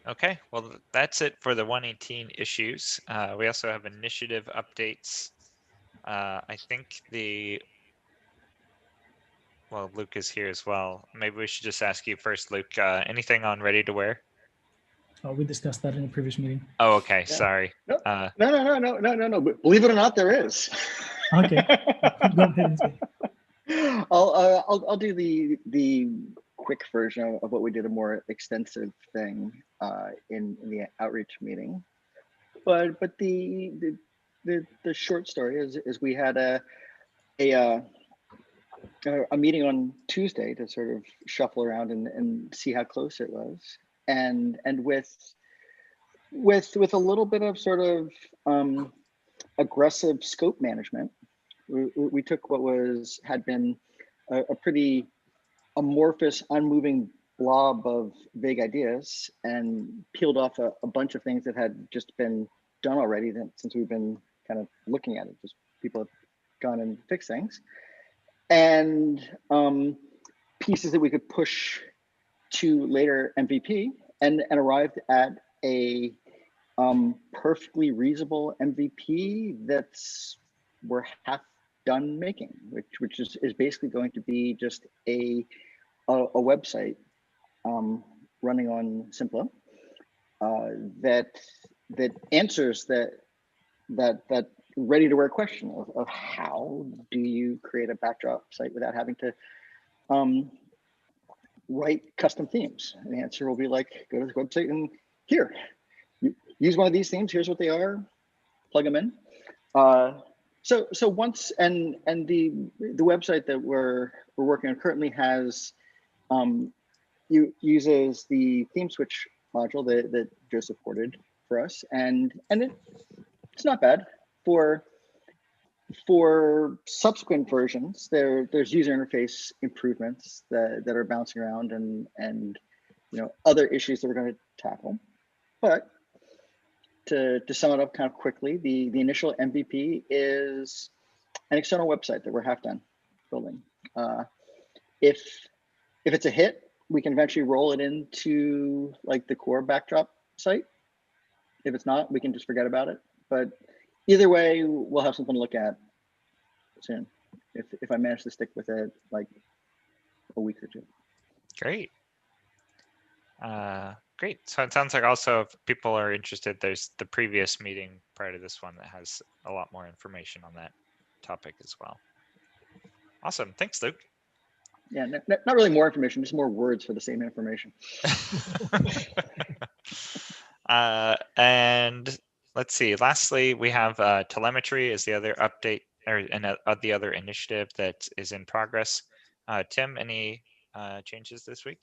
Speaker 2: Okay, well, that's it for the 118 issues. We also have initiative updates. I think well, Luke is here as well. Maybe we should just ask you first, Luke. Anything on ready to wear?
Speaker 4: We discussed that in a previous meeting.
Speaker 2: Oh, okay.
Speaker 8: Yeah.
Speaker 2: Sorry.
Speaker 8: No. No. But believe it or not, there is.
Speaker 4: Okay. Go ahead and say.
Speaker 8: I'll do the quick version of what we did, a more extensive thing in the outreach meeting. But the short story is we had a meeting on Tuesday to sort of shuffle around and see how close it was, and with a little bit of sort of aggressive scope management, we took what had been a pretty amorphous, unmoving blob of vague ideas and peeled off a bunch of things that had just been done already since we've been kind of looking at it. Just people have gone and fixed things, and pieces that we could push to later MVP, and arrived at a perfectly reasonable MVP we're half done making, which is basically going to be just a website running on Simplo that answers that ready to wear question of how do you create a backdrop site without having to write custom themes. And the answer will be like, go to the website and here, use one of these themes. Here's what they are. Plug them in. So once and the website that we're working on currently has uses the theme switch module that Joe supported for us, and it's not bad for subsequent versions. There's user interface improvements that are bouncing around and other issues that we're going to tackle. But to sum it up kind of quickly, the initial MVP is an external website that we're half done building. If it's a hit, we can eventually roll it into like the core backdrop site. If it's not, we can just forget about it. But either way, we'll have something to look at soon. If I manage to stick with it like a week or two.
Speaker 2: Great. Great. So it sounds like also if people are interested, there's the previous meeting prior to this one that has a lot more information on that topic as well. Awesome. Thanks, Luke.
Speaker 8: Yeah, not really more information, just more words for the same information.
Speaker 2: And let's see. Lastly, we have telemetry is the other update or the other initiative that is in progress. Tim, any changes this week?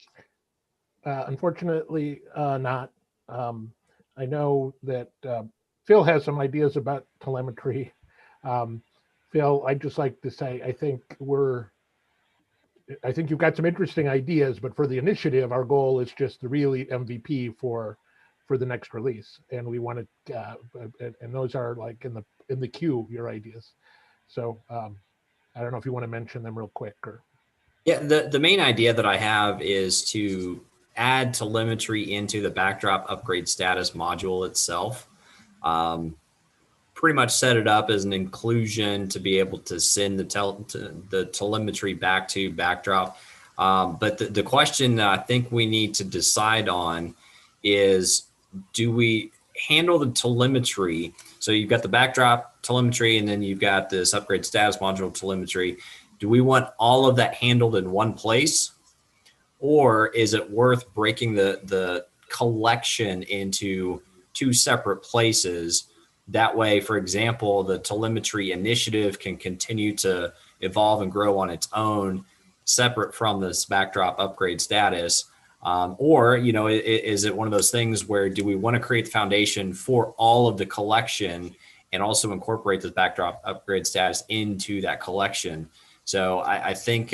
Speaker 3: Unfortunately, not. I know that Phil has some ideas about telemetry. Phil, I'd just like to say, I think you've got some interesting ideas, but for the initiative, our goal is just to really MVP for the next release, and we want to, and those are like in the queue, your ideas. So I don't know if you want to mention them real quick or.
Speaker 5: Yeah, the main idea that I have is to add telemetry into the backdrop upgrade status module itself. Pretty much set it up as an inclusion to be able to send the telemetry back to backdrop. But the question that I think we need to decide on is, do we handle the telemetry? So you've got the backdrop telemetry, and then you've got this upgrade status module telemetry. Do we want all of that handled in one place? Or is it worth breaking the collection into two separate places? That way, for example, the telemetry initiative can continue to evolve and grow on its own, separate from this backdrop upgrade status. Or, is it one of those things where do we want to create the foundation for all of the collection and also incorporate this backdrop upgrade status into that collection? So I think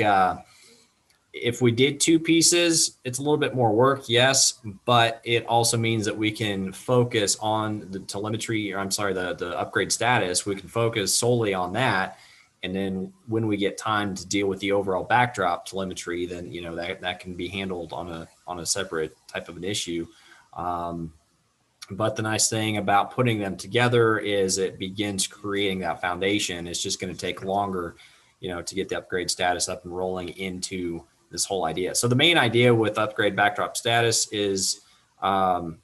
Speaker 5: if we did two pieces, it's a little bit more work, yes, but it also means that we can focus on the telemetry, or I'm sorry, the upgrade status. We can focus solely on that. And then when we get time to deal with the overall backdrop telemetry, then, that can be handled on a separate type of an issue. But the nice thing about putting them together is it begins creating that foundation. It's just going to take longer, to get the upgrade status up and rolling into this whole idea. So the main idea with upgrade backdrop status is, no,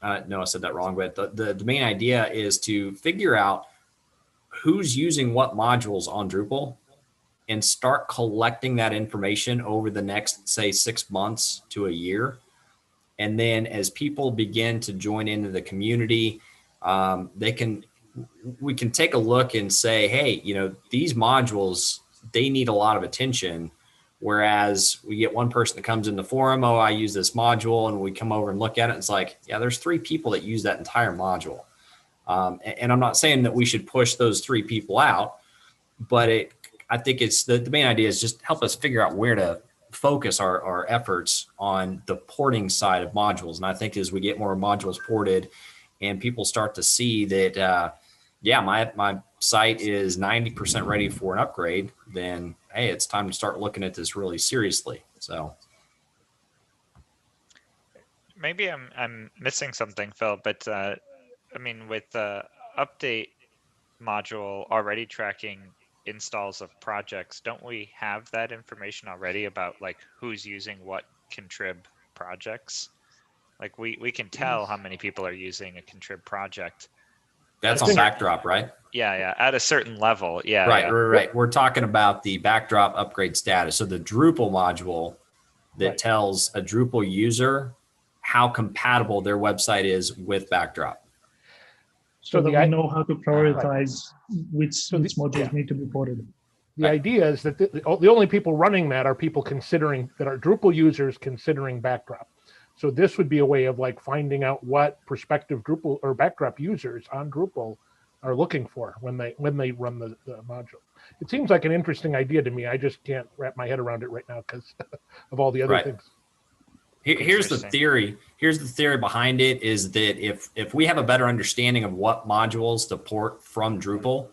Speaker 5: I said that wrong, but the main idea is to figure out who's using what modules on Drupal and start collecting that information over the next, say, 6 months to a year. And then as people begin to join into the community, we can take a look and say, hey, these modules, they need a lot of attention. Whereas we get one person that comes in the forum, oh, I use this module, and we come over and look at it. And it's like, yeah, there's 3 people that use that entire module. And I'm not saying that we should push those 3 people out, but I think it's the main idea is just help us figure out where to focus our efforts on the porting side of modules. And I think as we get more modules ported and people start to see that, my site is 90% ready for an upgrade, then, hey, it's time to start looking at this really seriously. So
Speaker 2: maybe I'm missing something, Phil, but with the update module already tracking installs of projects, don't we have that information already about like who's using what contrib projects? Like we can tell how many people are using a contrib project.
Speaker 5: That's on backdrop, right?
Speaker 2: Yeah. At a certain level. Yeah.
Speaker 5: Right. We're talking about the backdrop upgrade status. So the Drupal module that tells a Drupal user how compatible their website is with backdrop.
Speaker 4: So that we know how to prioritize which modules need to be ported.
Speaker 3: The idea is that the only people running that are people that are Drupal users considering backdrop. So this would be a way of like finding out what prospective Drupal or backdrop users on Drupal are looking for when they run the module. It seems like an interesting idea to me. I just can't wrap my head around it right now because of all the other things.
Speaker 5: Here's the theory. Here's the theory behind it is that if we have a better understanding of what modules to port from Drupal,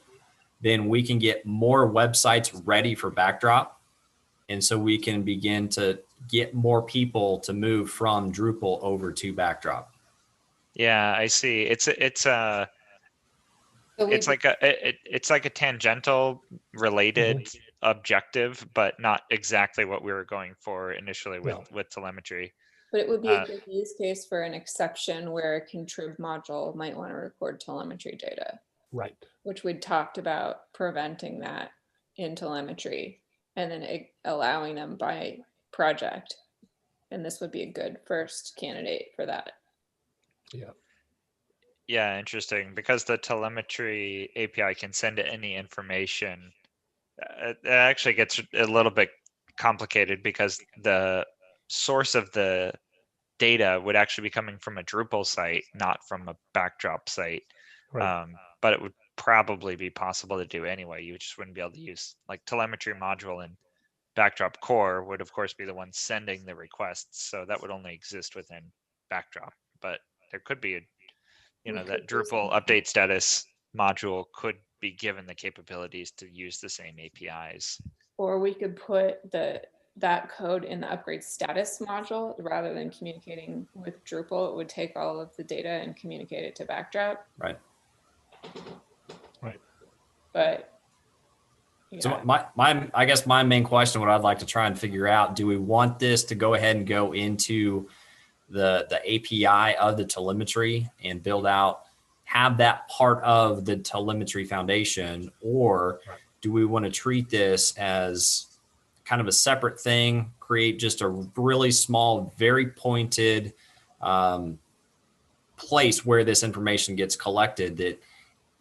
Speaker 5: then we can get more websites ready for backdrop. And so we can begin to get more people to move from Drupal over to backdrop.
Speaker 2: Yeah, I see. It's
Speaker 1: So we-
Speaker 2: it's like it's like a tangential related objective, but not exactly what we were going for initially with telemetry.
Speaker 1: But it would be a good use case for an exception where a contrib module might want to record telemetry data.
Speaker 3: Right.
Speaker 1: Which we'd talked about preventing that in telemetry and then allowing them by project. And this would be a good first candidate for that.
Speaker 3: Yeah.
Speaker 2: Yeah, interesting. Because the telemetry API can send any information. It actually gets a little bit complicated because the source of the data would actually be coming from a Drupal site, not from a backdrop site.
Speaker 3: Right.
Speaker 2: But it would probably be possible to do anyway. You just wouldn't be able to use like telemetry module and backdrop core would of course be the one sending the requests. So that would only exist within backdrop, but there could be that Drupal update status module could be given the capabilities to use the same APIs.
Speaker 1: Or we could put that code in the upgrade status module rather than communicating with Drupal. It would take all of the data and communicate it to backdrop.
Speaker 5: Right.
Speaker 3: Right.
Speaker 1: But
Speaker 5: yeah. So I guess my main question, what I'd like to try and figure out, do we want this to go ahead and go into the API of the telemetry and build out, have that part of the telemetry foundation, or do we want to treat this as kind of a separate thing, create just a really small, very pointed place where this information gets collected that,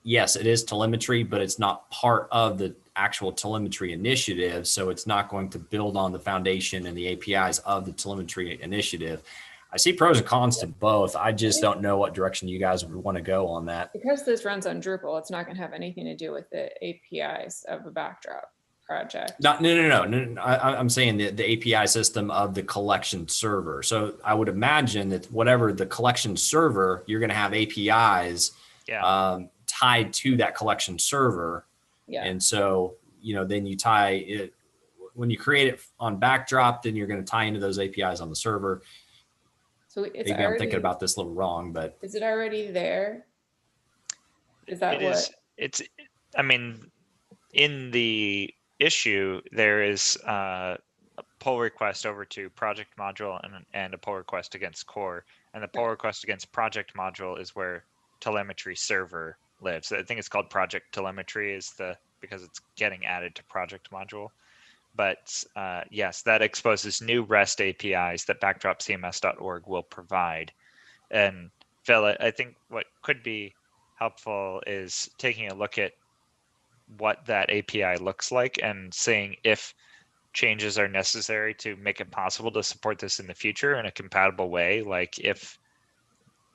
Speaker 5: yes, it is telemetry, but it's not part of the actual telemetry initiative. So it's not going to build on the foundation and the APIs of the telemetry initiative. I see pros and cons to both. I just don't know what direction you guys would want to go on that.
Speaker 1: Because this runs on Drupal, it's not going to have anything to do with the APIs of a backdrop project.
Speaker 5: No. I'm saying the API system of the collection server. So I would imagine that whatever the collection server, you're going to have APIs tied to that collection server.
Speaker 1: Yeah.
Speaker 5: And so, then you tie it, when you create it on backdrop, then you're going to tie into those APIs on the server.
Speaker 1: So it's
Speaker 5: maybe I'm thinking about this a little wrong, but
Speaker 1: is it already there? Is that
Speaker 2: I mean, in the issue, there is a pull request over to project module and a pull request against core. And the pull request against project module is where telemetry server lives. I think it's called project telemetry because it's getting added to project module. But yes, that exposes new REST APIs that backdropcms.org will provide. And Phil, I think what could be helpful is taking a look at what that API looks like and seeing if changes are necessary to make it possible to support this in the future in a compatible way. Like if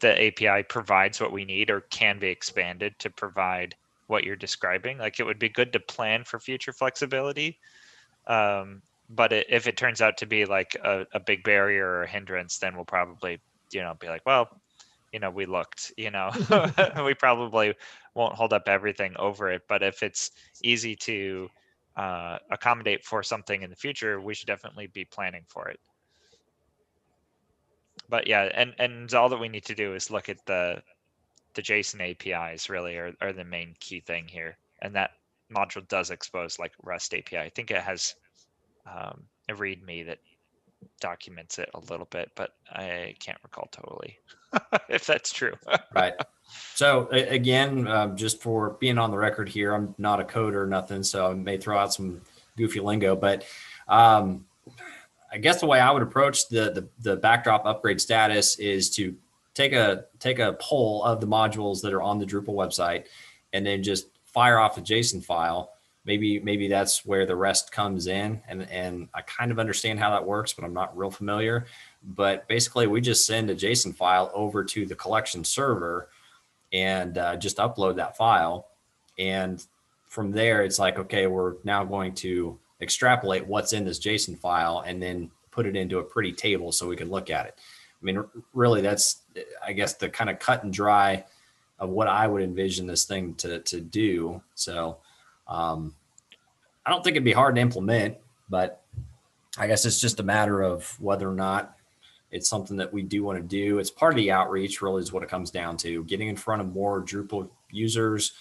Speaker 2: the API provides what we need or can be expanded to provide what you're describing, like it would be good to plan for future flexibility. But if it turns out to be like a big barrier or a hindrance, then we'll probably, be like, well, we looked, we probably won't hold up everything over it. But if it's easy to accommodate for something in the future, we should definitely be planning for it. But yeah, and all that we need to do is look at the JSON APIs really are the main key thing here. And that module does expose like REST API. I think it has a README that documents it a little bit, but I can't recall totally if that's true.
Speaker 5: Right. So again, just for being on the record here, I'm not a coder or nothing, so I may throw out some goofy lingo, but I guess the way I would approach the backdrop upgrade status is to take a poll of the modules that are on the Drupal website and then just fire off a JSON file. Maybe that's where the rest comes in, and I kind of understand how that works, but I'm not real familiar. But basically, we just send a JSON file over to the collection server and just upload that file. And from there, it's like, okay, we're now going to extrapolate what's in this JSON file and then put it into a pretty table so we can look at it. I mean, really, that's, I guess, the kind of cut and dry of what I would envision this thing to do. So I don't think it'd be hard to implement, but I guess it's just a matter of whether or not it's something that we do want to do. It's part of the outreach, really, is what it comes down to. Getting in front of more Drupal users,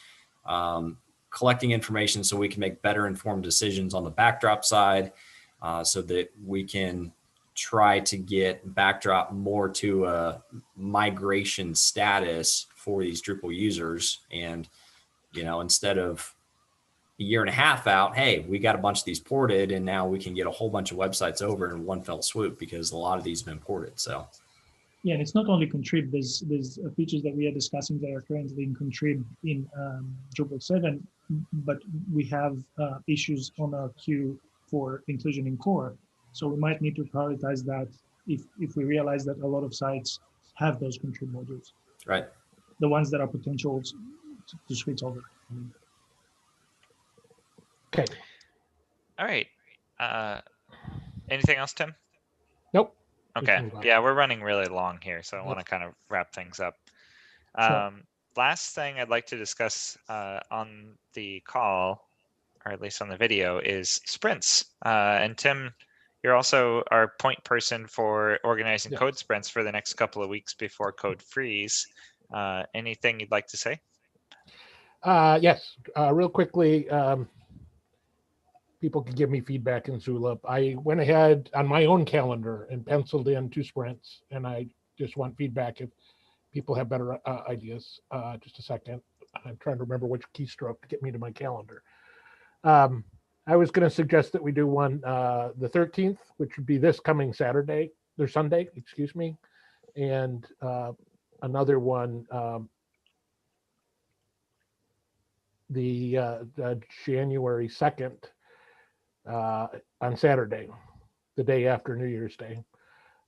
Speaker 5: collecting information so we can make better informed decisions on the backdrop side, so that we can try to get backdrop more to a migration status for these Drupal users. And, instead of a year and a half out, hey, we got a bunch of these ported, and now we can get a whole bunch of websites over in one fell swoop because a lot of these have been ported. So
Speaker 4: yeah, and it's not only contrib. There's features that we are discussing that are currently in contrib in Drupal 7, but we have issues on our queue for inclusion in core. So we might need to prioritize that if we realize that a lot of sites have those contrib modules.
Speaker 5: right.
Speaker 4: The ones that are potential to switch over.
Speaker 3: Okay.
Speaker 2: All right. Anything else, Tim?
Speaker 3: Nope.
Speaker 2: Okay.
Speaker 3: move on.
Speaker 2: Yeah, we're running really long here, so I want to kind of wrap things up.
Speaker 4: Sure.
Speaker 2: Last thing I'd like to discuss on the call, or at least on the video, is sprints. And Tim, you're also our point person for organizing
Speaker 3: Yeah.
Speaker 2: code sprints for the next couple of weeks before code freeze. Anything you'd like to say?
Speaker 3: Yes, real quickly, people can give me feedback in Zulip. I went ahead on my own calendar and penciled in 2 sprints, and I just want feedback if people have better ideas. Just a second. I'm trying to remember which keystroke to get me to my calendar. I was going to suggest that we do one the 13th, which would be this coming Saturday or Sunday, excuse me, and another one the January 2nd on Saturday, the day after New Year's Day.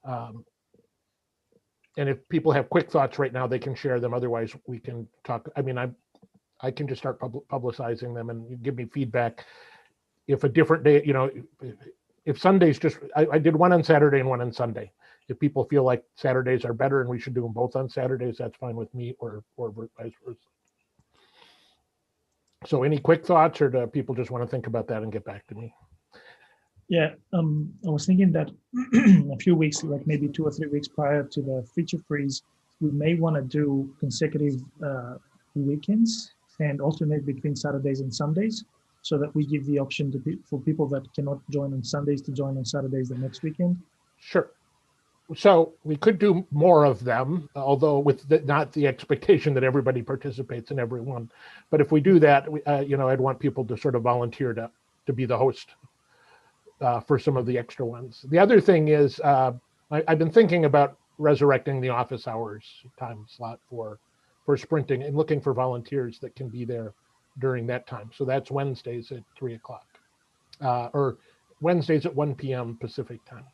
Speaker 3: And if people have quick thoughts right now, they can share them. Otherwise, we can talk. I mean, I can just start publicizing them and you give me feedback. If a different day, if Sunday's just, I did one on Saturday and one on Sunday. If people feel like Saturdays are better and we should do them both on Saturdays, that's fine with me, or vice versa. So any quick thoughts, or do people just want to think about that and get back to me?
Speaker 4: Yeah, I was thinking that a few weeks, like maybe 2 or 3 weeks prior to the feature freeze, we may want to do consecutive weekends and alternate between Saturdays and Sundays, so that we give the option for people that cannot join on Sundays to join on Saturdays the next weekend.
Speaker 3: Sure. So we could do more of them, although with not the expectation that everybody participates in every one. But if we do that, I'd want people to sort of volunteer to be the host for some of the extra ones. The other thing is I've been thinking about resurrecting the office hours time slot for sprinting and looking for volunteers that can be there during that time. So that's Wednesdays at 3 o'clock or Wednesdays at 1 p.m. Pacific time.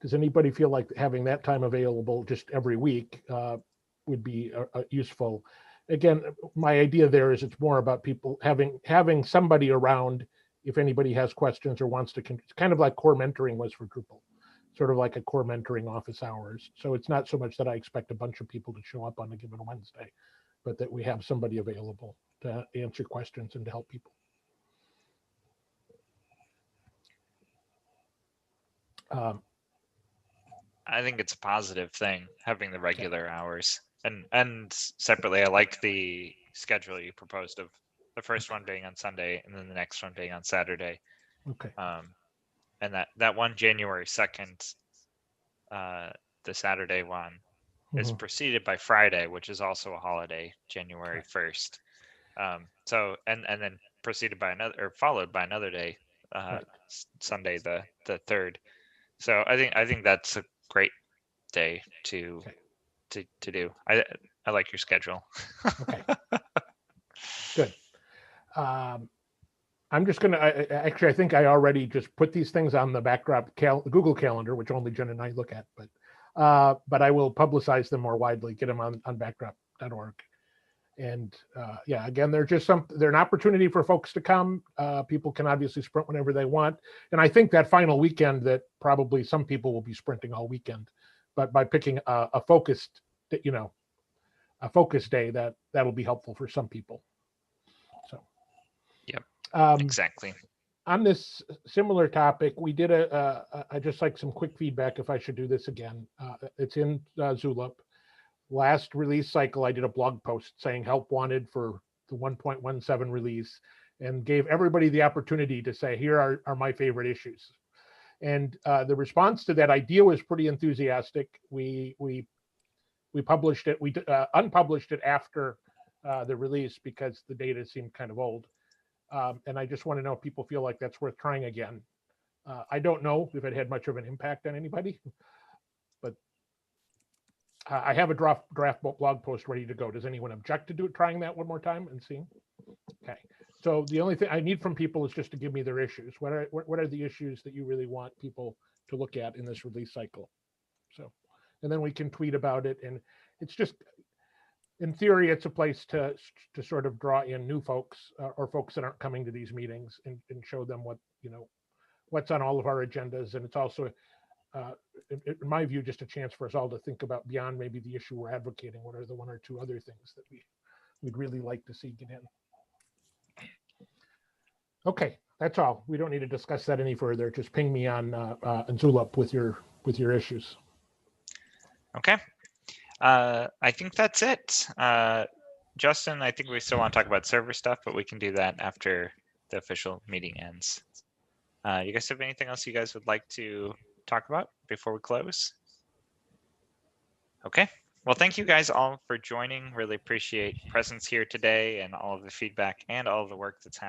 Speaker 3: Does anybody feel like having that time available just every week would be useful? Again, my idea there is it's more about people having somebody around if anybody has questions or wants to, it's kind of like core mentoring was for Drupal, sort of like a core mentoring office hours. So it's not so much that I expect a bunch of people to show up on a given Wednesday, but that we have somebody available to answer questions and to help people.
Speaker 2: I think it's a positive thing having the regular hours, and separately, I like the schedule you proposed of the first one being on Sunday and then the next one being on Saturday.
Speaker 3: Okay.
Speaker 2: And that one January 2nd, the Saturday one, is preceded by Friday, which is also a holiday, January 1st. So and then preceded by another, or followed by another day, Sunday the 3rd. So I think that's a great day to do. I like your schedule.
Speaker 3: Okay. Good. I'm just going to, actually, I think I already just put these things on the backdrop Google Calendar, which only Jen and I look at, but I will publicize them more widely, get them on backdrop.org. And yeah, again, they're an opportunity for folks to come. People can obviously sprint whenever they want. And I think that final weekend that probably some people will be sprinting all weekend, but by picking a focused, a focus day, that'll be helpful for some people. So.
Speaker 2: Yep. Exactly.
Speaker 3: On this similar topic, we did I just like some quick feedback if I should do this again. It's in Zulip. last release cycle, I did a blog post saying help wanted for the 1.17 release and gave everybody the opportunity to say, here are my favorite issues. And the response to that idea was pretty enthusiastic. We published it, we unpublished it after the release because the data seemed kind of old. And I just want to know if people feel like that's worth trying again. I don't know if it had much of an impact on anybody, but I have a draft blog post ready to go. Does anyone object to trying that one more time and seeing? Okay. So the only thing I need from people is just to give me their issues. What are the issues that you really want people to look at in this release cycle? So, and then we can tweet about it. And it's just, in theory, it's a place to sort of draw in new folks or folks that aren't coming to these meetings and show them what, what's on all of our agendas. And it's also, in my view, just a chance for us all to think about beyond maybe the issue we're advocating. What are the one or two other things that we'd really like to see get in? Okay, that's all. We don't need to discuss that any further. Just ping me on Zulip with your issues.
Speaker 2: Okay. I think that's it. Justin, I think we still want to talk about server stuff, but we can do that after the official meeting ends. You guys have anything else you guys would like to talk about before we close? Okay. Well, thank you guys all for joining. Really appreciate presence here today and all of the feedback and all of the work that's happening.